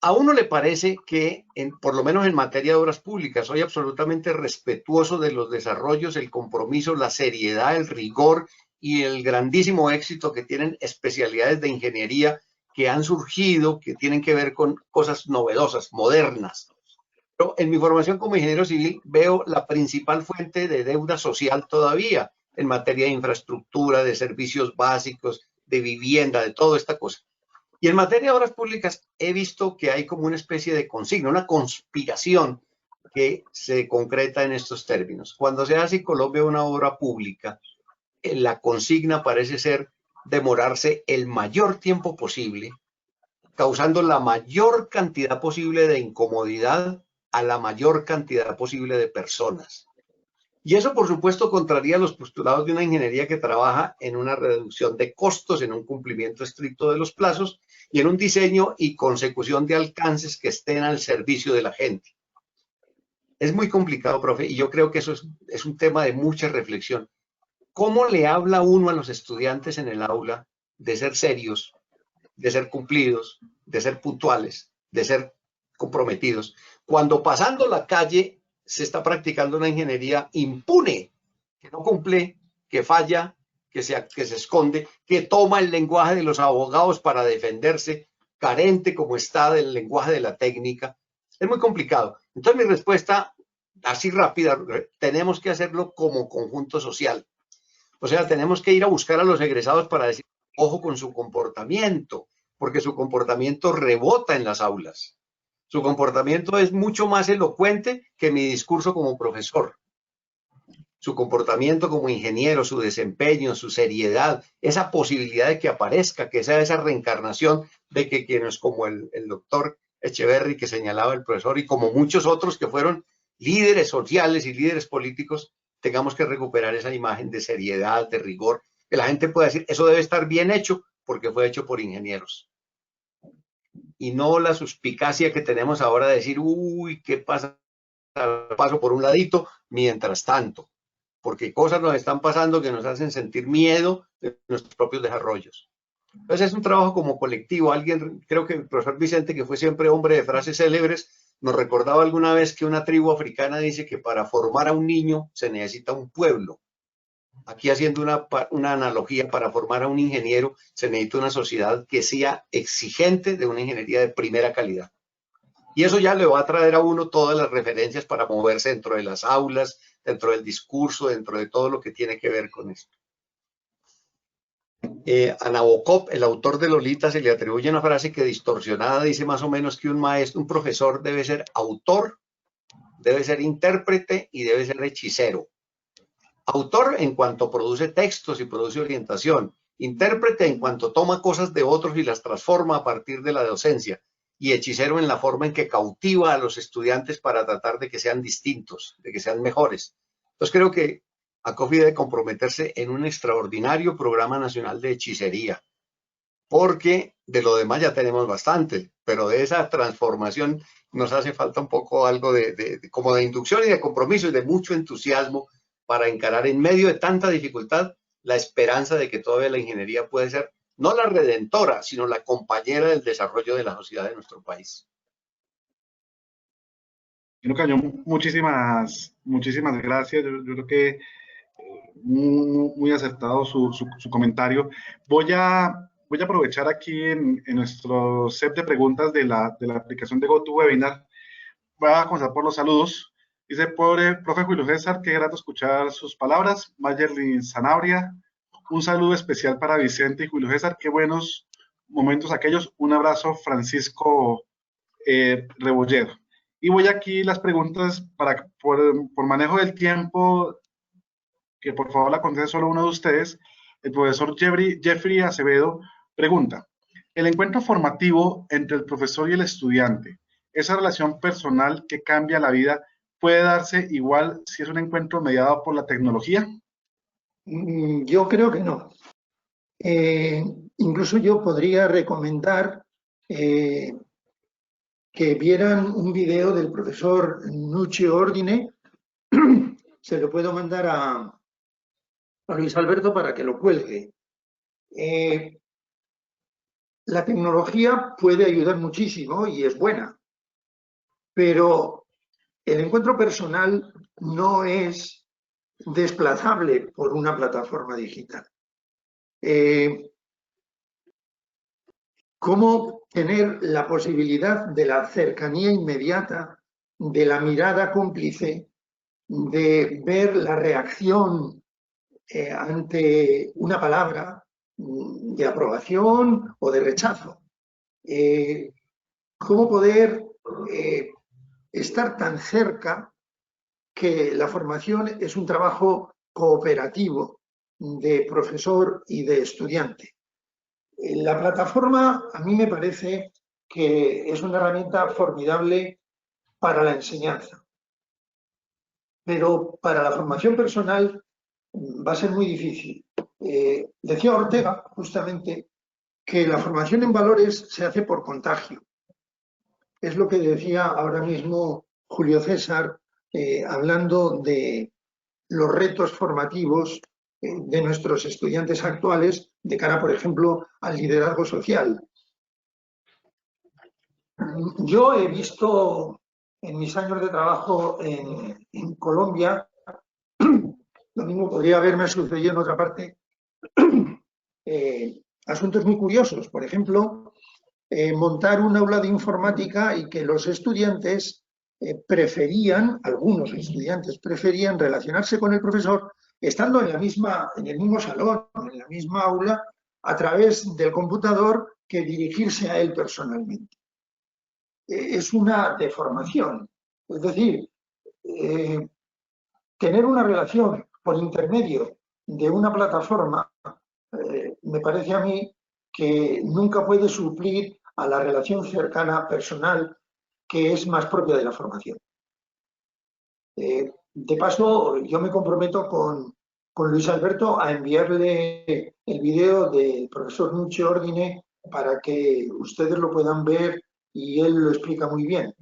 [SPEAKER 2] A uno le parece que, por lo menos en materia de obras públicas, soy absolutamente respetuoso de los desarrollos, el compromiso, la seriedad, el rigor y el grandísimo éxito que tienen especialidades de ingeniería que han surgido, que tienen que ver con cosas novedosas, modernas. Pero en mi formación como ingeniero civil veo la principal fuente de deuda social todavía en materia de infraestructura, de servicios básicos, de vivienda, de toda esta cosa. Y en materia de obras públicas he visto que hay como una especie de consigna, una conspiración que se concreta en estos términos. Cuando se hace en Colombia una obra pública, la consigna parece ser demorarse el mayor tiempo posible, causando la mayor cantidad posible de incomodidad a la mayor cantidad posible de personas. Y eso, por supuesto, contraría los postulados de una ingeniería que trabaja en una reducción de costos, en un cumplimiento estricto de los plazos y en un diseño y consecución de alcances que estén al servicio de la gente. Es muy complicado, profe, y yo creo que eso es un tema de mucha reflexión. ¿Cómo le habla uno a los estudiantes en el aula de ser serios, de ser cumplidos, de ser puntuales, de ser comprometidos, cuando pasando la calle se está practicando una ingeniería impune, que no cumple, que falla, que se esconde, que toma el lenguaje de los abogados para defenderse, carente como está del lenguaje de la técnica? Es muy complicado. Entonces mi respuesta, así rápida, tenemos que hacerlo como conjunto social. O sea, tenemos que ir a buscar a los egresados para decir, ojo con su comportamiento, porque su comportamiento rebota en las aulas. Su comportamiento es mucho más elocuente que mi discurso como profesor. Su comportamiento como ingeniero, su desempeño, su seriedad, esa posibilidad de que aparezca, que sea esa reencarnación de que quienes como el doctor Echeverry que señalaba el profesor y como muchos otros que fueron líderes sociales y líderes políticos, tengamos que recuperar esa imagen de seriedad, de rigor, que la gente pueda decir, eso debe estar bien hecho porque fue hecho por ingenieros. Y no la suspicacia que tenemos ahora de decir, uy, ¿qué pasa? Paso por un ladito, mientras tanto, porque cosas nos están pasando que nos hacen sentir miedo de nuestros propios desarrollos. Entonces es un trabajo como colectivo. Alguien, creo que el profesor Vicente, que fue siempre hombre de frases célebres, nos recordaba alguna vez que una tribu africana dice que para formar a un niño se necesita un pueblo. Aquí haciendo una analogía, para formar a un ingeniero se necesita una sociedad que sea exigente de una ingeniería de primera calidad. Y eso ya le va a traer a uno todas las referencias para moverse dentro de las aulas, dentro del discurso, dentro de todo lo que tiene que ver con esto. A Nabokov, el autor de Lolita, se le atribuye una frase que distorsionada dice más o menos que un profesor debe ser autor, debe ser intérprete y debe ser hechicero. Autor en cuanto produce textos y produce orientación, intérprete en cuanto toma cosas de otros y las transforma a partir de la docencia, y hechicero en la forma en que cautiva a los estudiantes para tratar de que sean distintos, de que sean mejores. Entonces creo que ACOFI debe comprometerse en un extraordinario programa nacional de hechicería, porque de lo demás ya tenemos bastante, pero de esa transformación nos hace falta un poco algo como de inducción y de compromiso y de mucho entusiasmo para encarar en medio de tanta dificultad la esperanza de que todavía la ingeniería puede ser no la redentora, sino la compañera del desarrollo de la sociedad de nuestro país.
[SPEAKER 1] Bueno, Cañón, muchísimas gracias. Yo creo que muy acertado su comentario. Voy a aprovechar aquí en nuestro set de preguntas de la aplicación de GoToWebinar. Voy a comenzar por los saludos. Dice, profe Julio César, qué grato escuchar sus palabras. Mayerlin Zanabria, un saludo especial para Vicente y Julio César, qué buenos momentos aquellos. Un abrazo, Francisco Rebolledo. Y voy aquí las preguntas por manejo del tiempo, que por favor la conteste solo uno de ustedes. El profesor Jeffrey Acevedo pregunta, el encuentro formativo entre el profesor y el estudiante, esa relación personal que cambia la vida, ¿puede darse igual si es un encuentro mediado por la tecnología?
[SPEAKER 3] Yo creo que no. Incluso yo podría recomendar que vieran un video del profesor Nucci Ordine. Se lo puedo mandar a Luis Alberto para que lo cuelgue. La tecnología puede ayudar muchísimo y es buena, pero el encuentro personal no es desplazable por una plataforma digital. ¿Cómo tener la posibilidad de la cercanía inmediata, de la mirada cómplice, de ver la reacción ante una palabra de aprobación o de rechazo? cómo poder estar tan cerca, que la formación es un trabajo cooperativo de profesor y de estudiante. La plataforma a mí me parece que es una herramienta formidable para la enseñanza, pero para la formación personal va a ser muy difícil. Decía Ortega justamente que la formación en valores se hace por contagio. Es lo que decía ahora mismo Julio César, hablando de los retos formativos de nuestros estudiantes actuales de cara, por ejemplo, al liderazgo social. Yo he visto en mis años de trabajo en Colombia, lo mismo podría haberme sucedido en otra parte, asuntos muy curiosos. Por ejemplo, montar un aula de informática y que los estudiantes algunos estudiantes preferían relacionarse con el profesor estando en el mismo salón, en la misma aula, a través del computador, que dirigirse a él personalmente. Es una deformación. Es decir, tener una relación por intermedio de una plataforma me parece a mí que nunca puede suplir a la relación cercana, personal, que es más propia de la formación. De paso, yo me comprometo con Luis Alberto a enviarle el vídeo del profesor Nuccio Ordine para que ustedes lo puedan ver, y él lo explica muy bien.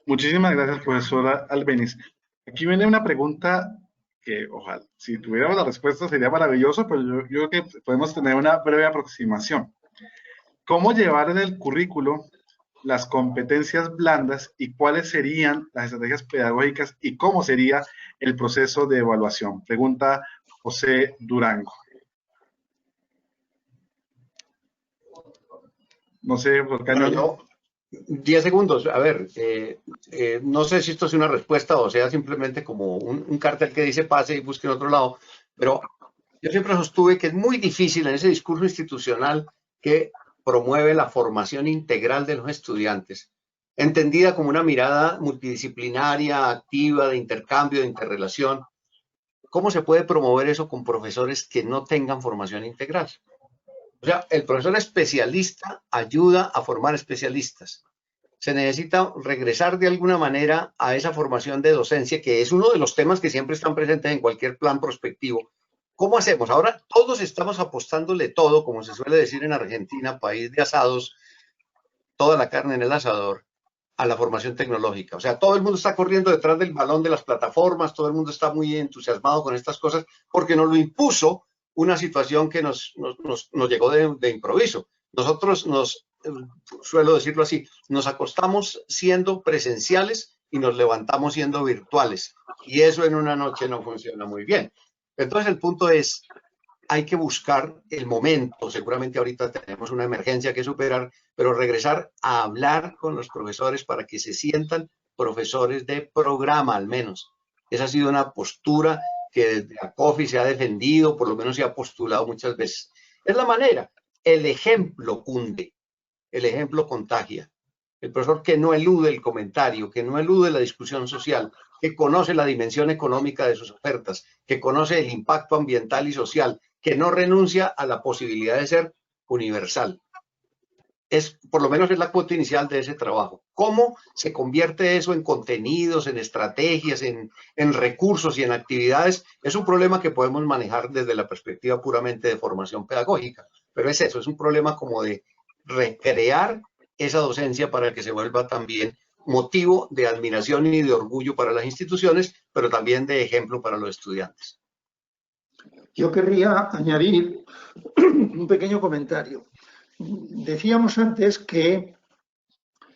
[SPEAKER 1] Muchísimas gracias, profesora Albéniz. Aquí viene una pregunta que, ojalá, si tuviéramos la respuesta sería maravilloso, pero yo creo que podemos tener una breve aproximación. ¿Cómo llevar en el currículo las competencias blandas y cuáles serían las estrategias pedagógicas y cómo sería el proceso de evaluación? Pregunta José Durango. No sé, por qué
[SPEAKER 2] no. 10 segundos. A ver, no sé si esto es una respuesta o sea simplemente como un cartel que dice pase y busque en otro lado, pero yo siempre sostuve que es muy difícil en ese discurso institucional que promueve la formación integral de los estudiantes, entendida como una mirada multidisciplinaria, activa, de intercambio, de interrelación. ¿Cómo se puede promover eso con profesores que no tengan formación integral? O sea, el profesor especialista ayuda a formar especialistas. Se necesita regresar de alguna manera a esa formación de docencia, que es uno de los temas que siempre están presentes en cualquier plan prospectivo. ¿Cómo hacemos? Ahora todos estamos apostándole todo, como se suele decir en Argentina, país de asados, toda la carne en el asador, a la formación tecnológica. O sea, todo el mundo está corriendo detrás del balón de las plataformas, todo el mundo está muy entusiasmado con estas cosas, porque nos lo impuso una situación que nos llegó de improviso. Nosotros suelo decirlo así, nos acostamos siendo presenciales y nos levantamos siendo virtuales. Y eso en una noche no funciona muy bien. Entonces el punto es, hay que buscar el momento. Seguramente ahorita tenemos una emergencia que superar, pero regresar a hablar con los profesores para que se sientan profesores de programa al menos. Esa ha sido una postura que desde ACOFI se ha defendido, por lo menos se ha postulado muchas veces. Es la manera. El ejemplo cunde, el ejemplo contagia. El profesor que no elude el comentario, que no elude la discusión social, que conoce la dimensión económica de sus ofertas, que conoce el impacto ambiental y social, que no renuncia a la posibilidad de ser universal. Por lo menos es la cuota inicial de ese trabajo. ¿Cómo se convierte eso en contenidos, en estrategias, en recursos y en actividades? Es un problema que podemos manejar desde la perspectiva puramente de formación pedagógica, pero es eso, es un problema como de recrear esa docencia para que se vuelva también motivo de admiración y de orgullo para las instituciones, pero también de ejemplo para los estudiantes.
[SPEAKER 3] Yo querría añadir un pequeño comentario. Decíamos antes que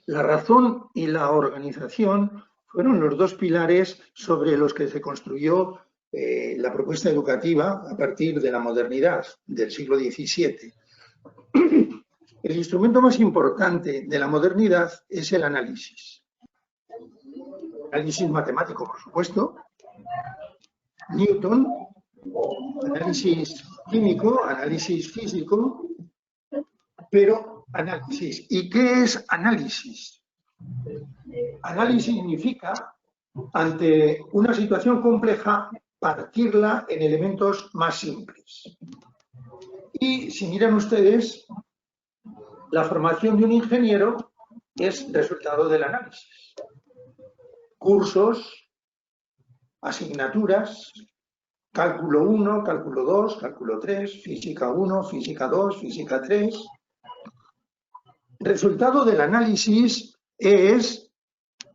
[SPEAKER 3] la razón y la organización fueron los dos pilares sobre los que se construyó la propuesta educativa a partir de la modernidad del siglo XVII. El instrumento más importante de la modernidad es el análisis. Análisis matemático, por supuesto. Newton, análisis químico, análisis físico, Pero análisis. ¿Y qué es análisis? Análisis significa, ante una situación compleja, partirla en elementos más simples. Y si miran ustedes, la formación de un ingeniero es resultado del análisis. Cursos, asignaturas, cálculo 1, cálculo 2, cálculo 3, física 1, física 2, física 3. Resultado del análisis es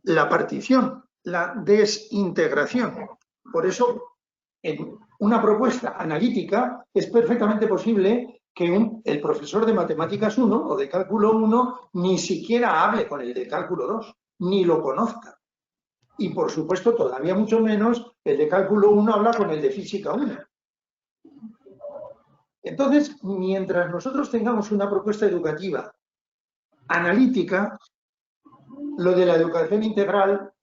[SPEAKER 3] la partición, la desintegración. Por eso, en una propuesta analítica es perfectamente posible que el profesor de matemáticas 1 o de cálculo 1 ni siquiera hable con el de cálculo 2, ni lo conozca. Y por supuesto, todavía mucho menos, el de cálculo 1 habla con el de física 1. Entonces, mientras nosotros tengamos una propuesta educativa analítica, lo de la educación integral,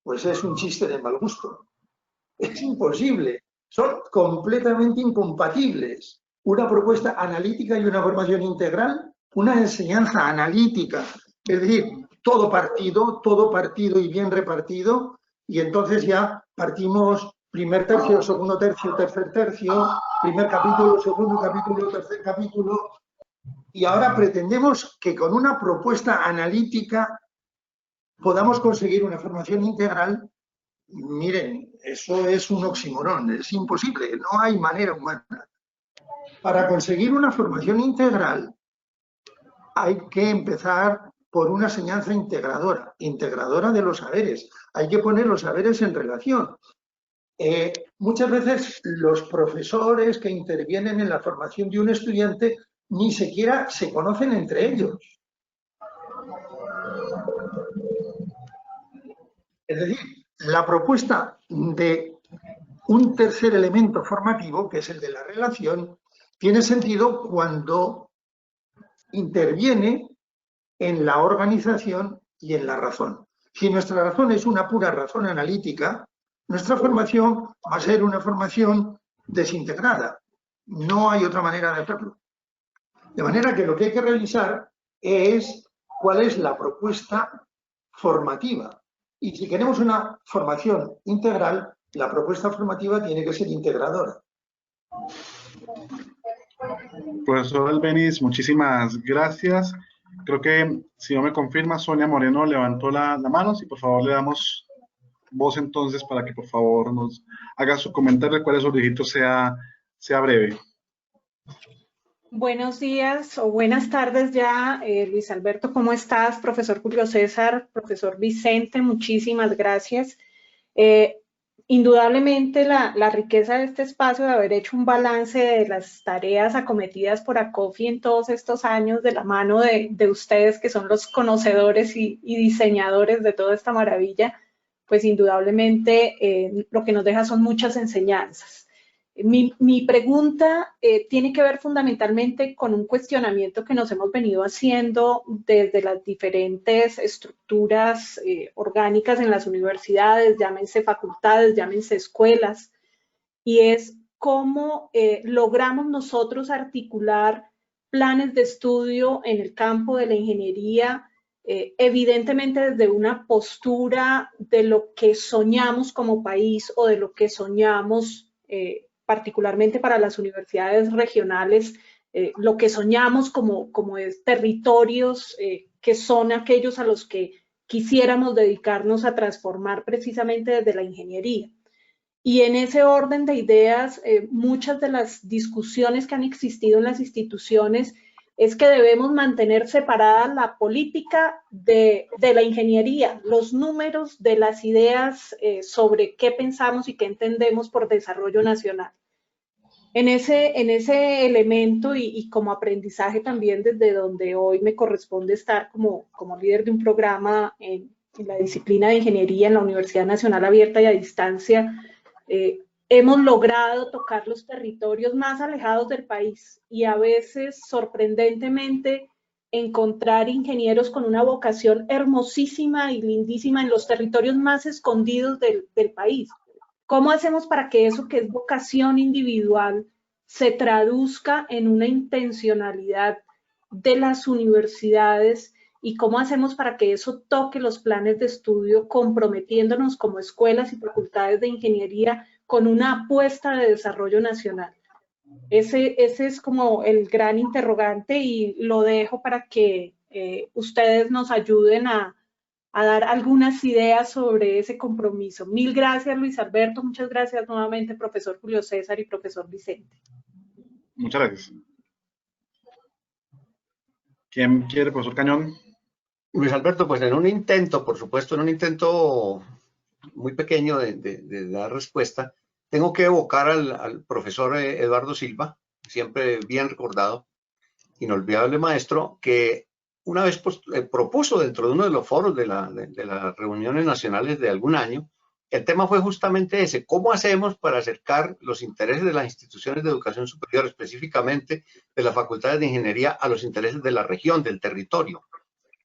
[SPEAKER 3] pues es un chiste de mal gusto. Es imposible, son completamente incompatibles. Una propuesta analítica y una formación integral, una enseñanza analítica, es decir, todo partido y bien repartido, y entonces ya partimos primer tercio, segundo tercio, tercer tercio, primer capítulo, segundo capítulo, tercer capítulo, y ahora pretendemos que con una propuesta analítica podamos conseguir una formación integral. Miren, eso es un oxímoron, es imposible, no hay manera humana. Para conseguir una formación integral hay que empezar por una enseñanza integradora de los saberes. Hay que poner los saberes en relación. Muchas veces los profesores que intervienen en la formación de un estudiante ni siquiera se conocen entre ellos. Es decir, la propuesta de un tercer elemento formativo, que es el de la relación, tiene sentido cuando interviene en la organización y en la razón. Si nuestra razón es una pura razón analítica, nuestra formación va a ser una formación desintegrada. No hay otra manera de hacerlo. De manera que lo que hay que revisar es cuál es la propuesta formativa. Y si queremos una formación integral, la propuesta formativa tiene que ser integradora.
[SPEAKER 1] Profesor Albeniz, muchísimas gracias. Creo que, si no me confirma, Sonia Moreno levantó la mano. Si por favor le damos voz entonces para que por favor nos haga su comentario, cuál es su dígito, sea breve.
[SPEAKER 6] Buenos días o buenas tardes ya, Luis Alberto, ¿cómo estás? Profesor Julio César, profesor Vicente, muchísimas gracias. Indudablemente la riqueza de este espacio de haber hecho un balance de las tareas acometidas por ACOFI en todos estos años de la mano de ustedes que son los conocedores y diseñadores de toda esta maravilla, pues indudablemente lo que nos deja son muchas enseñanzas. Mi pregunta tiene que ver fundamentalmente con un cuestionamiento que nos hemos venido haciendo desde las diferentes estructuras orgánicas en las universidades, llámense facultades, llámense escuelas, y es cómo logramos nosotros articular planes de estudio en el campo de la ingeniería, evidentemente desde una postura de lo que soñamos como país o de lo que soñamos particularmente para las universidades regionales, lo que soñamos como territorios que son aquellos a los que quisiéramos dedicarnos a transformar precisamente desde la ingeniería. Y en ese orden de ideas, muchas de las discusiones que han existido en las instituciones es que debemos mantener separada la política de la ingeniería, los números de las ideas sobre qué pensamos y qué entendemos por desarrollo nacional. En ese elemento y como aprendizaje también desde donde hoy me corresponde estar como líder de un programa en la disciplina de ingeniería en la Universidad Nacional Abierta y a Distancia, hemos logrado tocar los territorios más alejados del país y a veces, sorprendentemente, encontrar ingenieros con una vocación hermosísima y lindísima en los territorios más escondidos del país. ¿Cómo hacemos para que eso que es vocación individual se traduzca en una intencionalidad de las universidades y cómo hacemos para que eso toque los planes de estudio, comprometiéndonos como escuelas y facultades de ingeniería con una apuesta de desarrollo nacional. Ese es como el gran interrogante y lo dejo para que ustedes nos ayuden a dar algunas ideas sobre ese compromiso. Mil gracias, Luis Alberto. Muchas gracias nuevamente, profesor Julio César y profesor Vicente.
[SPEAKER 1] Muchas gracias. ¿Quién quiere, profesor Cañón?
[SPEAKER 2] Luis Alberto, pues en un intento, por supuesto, en un intento muy pequeño de dar respuesta, tengo que evocar al profesor Eduardo Silva, siempre bien recordado, inolvidable maestro, que una vez propuso dentro de uno de los foros de las reuniones nacionales de algún año, el tema fue justamente ese: ¿cómo hacemos para acercar los intereses de las instituciones de educación superior, específicamente de las facultades de ingeniería, a los intereses de la región, del territorio?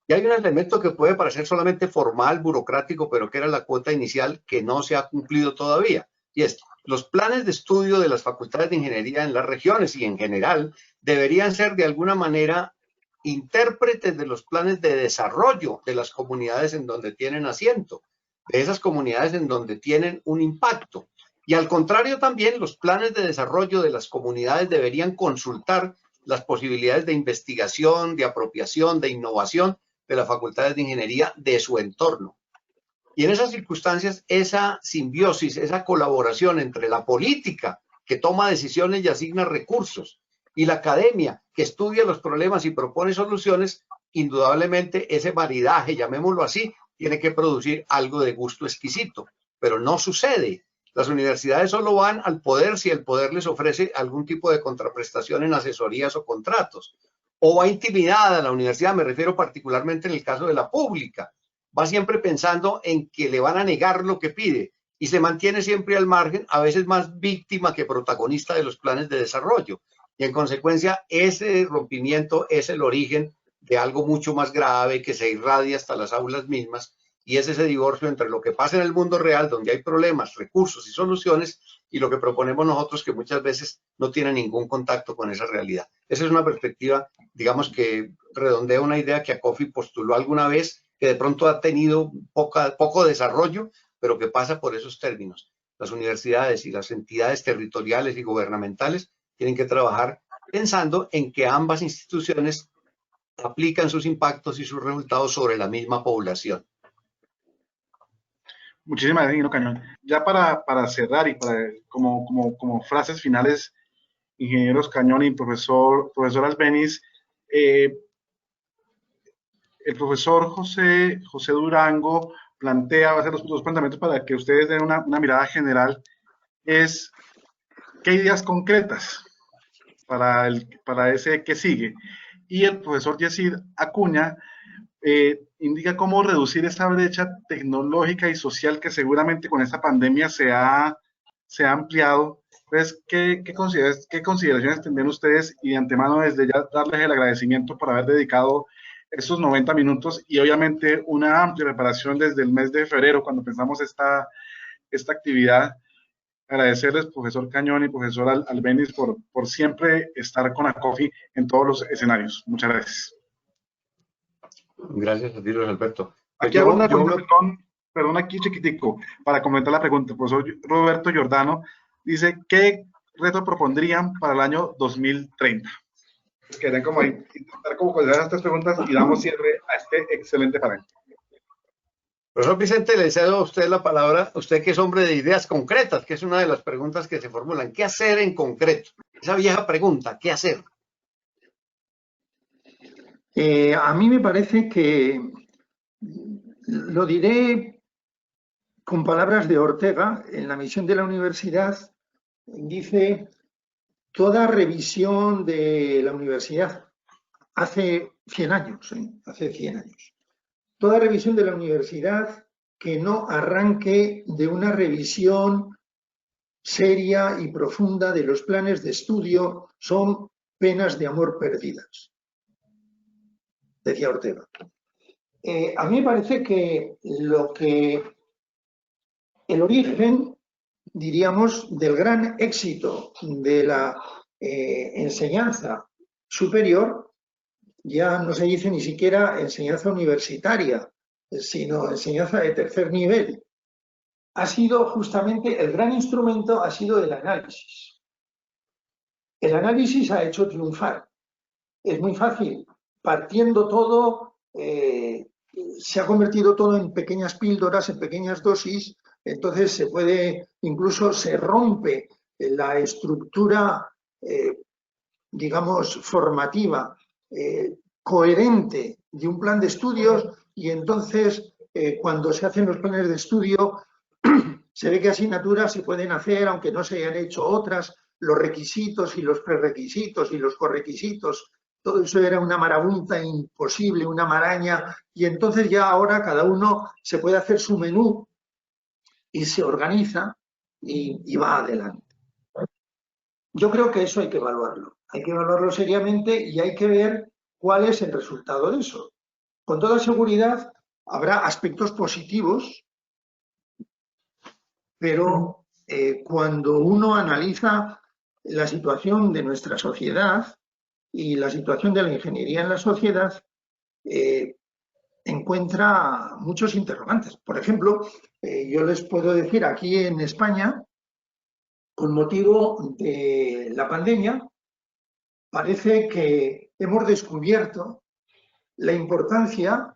[SPEAKER 2] Y hay un elemento que puede parecer solamente formal, burocrático, pero que era la cuota inicial que no se ha cumplido todavía. Y es, los planes de estudio de las facultades de ingeniería en las regiones y en general deberían ser de alguna manera intérpretes de los planes de desarrollo de las comunidades en donde tienen asiento, de esas comunidades en donde tienen un impacto. Y al contrario también, los planes de desarrollo de las comunidades deberían consultar las posibilidades de investigación, de apropiación, de innovación de las facultades de ingeniería de su entorno. Y en esas circunstancias, esa simbiosis, esa colaboración entre la política, que toma decisiones y asigna recursos, y la academia, que estudia los problemas y propone soluciones, indudablemente ese maridaje, llamémoslo así, tiene que producir algo de gusto exquisito. Pero no sucede. Las universidades solo van al poder si el poder les ofrece algún tipo de contraprestación en asesorías o contratos. O va intimidada la universidad, me refiero particularmente en el caso de la pública. Va siempre pensando en que le van a negar lo que pide y se mantiene siempre al margen, a veces más víctima que protagonista de los planes de desarrollo. Y en consecuencia, ese rompimiento es el origen de algo mucho más grave que se irradia hasta las aulas mismas, y es ese divorcio entre lo que pasa en el mundo real, donde hay problemas, recursos y soluciones, y lo que proponemos nosotros, que muchas veces no tiene ningún contacto con esa realidad. Esa es una perspectiva, digamos, que redondea una idea que Acofi postuló alguna vez, que de pronto ha tenido poco desarrollo, pero que pasa por esos términos. Las universidades y las entidades territoriales y gubernamentales tienen que trabajar pensando en que ambas instituciones aplican sus impactos y sus resultados sobre la misma población.
[SPEAKER 1] Muchísimas gracias, ingeniero Cañón. Ya para cerrar y para, como frases finales, ingenieros Cañón y profesor Albeniz, el profesor José Durango plantea, va a hacer los dos planteamientos para que ustedes den una mirada general, es qué ideas concretas para ese que sigue. Y el profesor Yesid Acuña indica cómo reducir esa brecha tecnológica y social que seguramente con esta pandemia se ha ampliado. Entonces, ¿qué consideraciones tendrían ustedes? Y de antemano, desde ya, darles el agradecimiento por haber dedicado estos 90 minutos y obviamente una amplia preparación desde el mes de febrero, cuando pensamos esta actividad. Agradecerles, profesor Cañón y profesor Albeniz, por siempre estar con Acofi en todos los escenarios. Muchas gracias.
[SPEAKER 2] Gracias a ti, Luis Alberto.
[SPEAKER 1] Aquí hago una pregunta, perdón, aquí chiquitico, para comentar la pregunta. El profesor Roberto Giordano dice, ¿qué reto propondrían para el año 2030? Querían como intentar contestar estas preguntas y damos cierre a este excelente panel.
[SPEAKER 2] Profesor Vicente, le cedo a usted la palabra, usted que es hombre de ideas concretas, que es una de las preguntas que se formulan. ¿Qué hacer en concreto? Esa vieja pregunta, ¿qué hacer?
[SPEAKER 3] A mí me parece que, lo diré con palabras de Ortega, en la misión de la universidad, dice, toda revisión de la universidad, hace 100 años, hace 100 años, toda revisión de la universidad que no arranque de una revisión seria y profunda de los planes de estudio son penas de amor perdidas, decía Ortega. A mí me parece que el origen, diríamos, del gran éxito de la enseñanza superior ya no se dice ni siquiera enseñanza universitaria, sino enseñanza de tercer nivel, ha sido justamente, el gran instrumento ha sido el análisis. El análisis ha hecho triunfar. Es muy fácil, partiendo todo, se ha convertido todo en pequeñas píldoras, en pequeñas dosis, entonces se puede, incluso se rompe la estructura, digamos, formativa, coherente de un plan de estudios, y entonces cuando se hacen los planes de estudio se ve que asignaturas se pueden hacer aunque no se hayan hecho otras, los requisitos y los prerequisitos y los correquisitos, todo eso era una marabunta imposible, una maraña, y entonces ya ahora cada uno se puede hacer su menú y se organiza y va adelante. Yo creo que eso hay que evaluarlo seriamente y hay que ver cuál es el resultado de eso. Con toda seguridad habrá aspectos positivos, pero cuando uno analiza la situación de nuestra sociedad y la situación de la ingeniería en la sociedad, encuentra muchos interrogantes. Por ejemplo, yo les puedo decir, aquí en España, con motivo de la pandemia, parece que hemos descubierto la importancia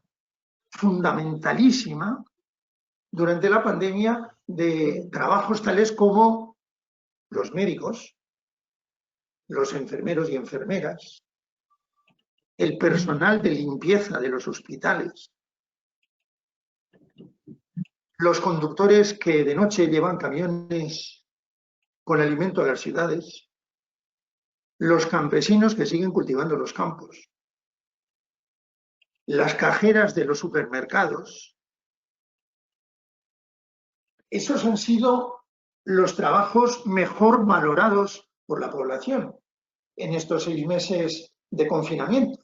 [SPEAKER 3] fundamentalísima durante la pandemia de trabajos tales como los médicos, los enfermeros y enfermeras, el personal de limpieza de los hospitales, los conductores que de noche llevan camiones con alimento a las ciudades, los campesinos que siguen cultivando los campos, las cajeras de los supermercados. Esos han sido los trabajos mejor valorados por la población en estos 6 meses de confinamiento.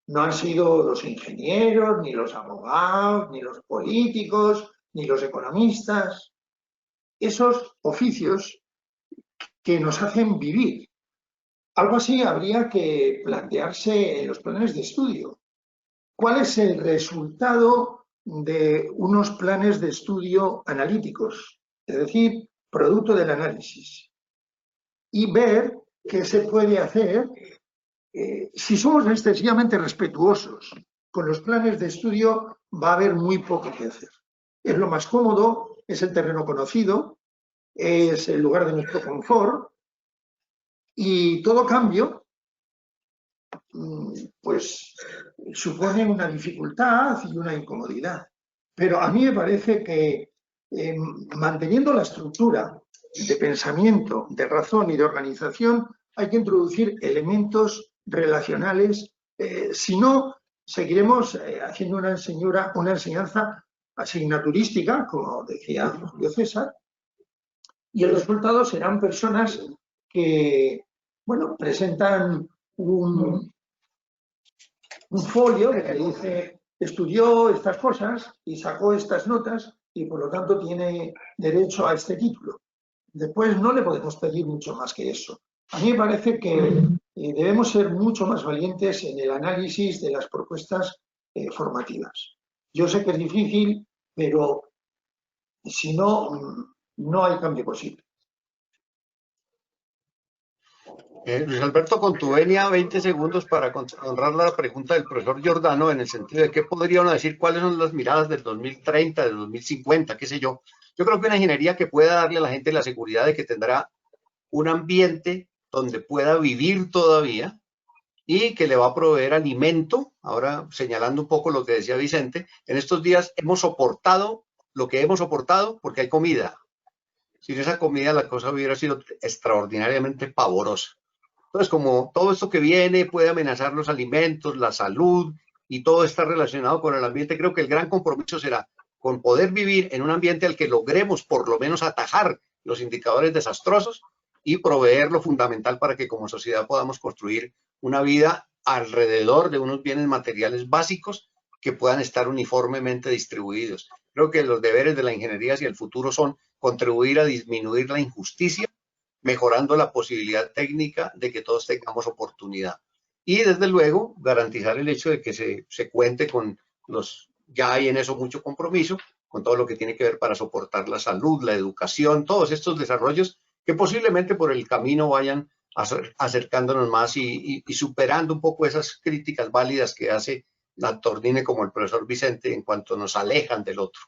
[SPEAKER 3] No han sido los ingenieros, ni los abogados, ni los políticos, ni los economistas. Esos oficios que nos hacen vivir. Algo así habría que plantearse en los planes de estudio. ¿Cuál es el resultado de unos planes de estudio analíticos? Es decir, producto del análisis. Y ver qué se puede hacer. Si somos excesivamente respetuosos con los planes de estudio, va a haber muy poco que hacer. Es lo más cómodo, es el terreno conocido, es el lugar de nuestro confort, y todo cambio pues supone una dificultad y una incomodidad. Pero a mí me parece que manteniendo la estructura de pensamiento, de razón y de organización, hay que introducir elementos relacionales, si no, seguiremos haciendo una enseñanza asignaturística, como decía Julio César, y el resultado serán personas que, bueno, presentan un folio que dice estudió estas cosas y sacó estas notas y por lo tanto tiene derecho a este título. Después no le podemos pedir mucho más que eso. A mí me parece que debemos ser mucho más valientes en el análisis de las propuestas formativas. Yo sé que es difícil, pero si no, no hay cambio posible.
[SPEAKER 2] Luis Alberto, con tu venia, 20 segundos para honrar la pregunta del profesor Giordano en el sentido de qué podrían decir, cuáles son las miradas del 2030, del 2050, qué sé yo. Yo creo que una ingeniería que pueda darle a la gente la seguridad de que tendrá un ambiente donde pueda vivir todavía y que le va a proveer alimento. Ahora, señalando un poco lo que decía Vicente, en estos días hemos soportado lo que hemos soportado porque hay comida. Sin esa comida la cosa hubiera sido extraordinariamente pavorosa. Entonces, como todo esto que viene puede amenazar los alimentos, la salud y todo está relacionado con el ambiente, creo que el gran compromiso será con poder vivir en un ambiente al que logremos por lo menos atajar los indicadores desastrosos y proveer lo fundamental para que como sociedad podamos construir una vida alrededor de unos bienes materiales básicos que puedan estar uniformemente distribuidos. Creo que los deberes de la ingeniería hacia el futuro son contribuir a disminuir la injusticia, mejorando la posibilidad técnica de que todos tengamos oportunidad. y desde luego garantizar el hecho de que se cuente con ya hay en eso mucho compromiso, con todo lo que tiene que ver para soportar la salud, la educación, todos estos desarrollos que posiblemente por el camino vayan acercándonos más y superando un poco esas críticas válidas que hace la Tordine como el profesor Vicente en cuanto nos alejan del otro.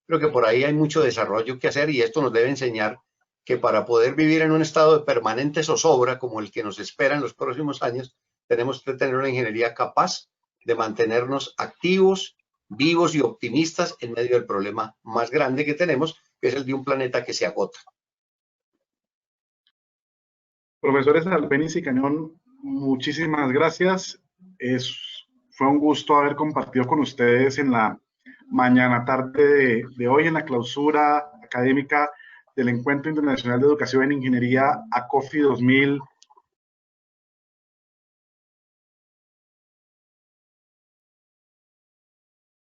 [SPEAKER 2] Creo que por ahí hay mucho desarrollo que hacer y esto nos debe enseñar que para poder vivir en un estado de permanente zozobra como el que nos espera en los próximos años, tenemos que tener una ingeniería capaz de mantenernos activos, vivos y optimistas en medio del problema más grande que tenemos, que es el de un planeta que se agota.
[SPEAKER 1] Profesores Albéniz y Cañón, muchísimas gracias. Fue un gusto haber compartido con ustedes en la mañana tarde de hoy en la clausura académica del Encuentro Internacional de Educación en Ingeniería ACOFI 2020.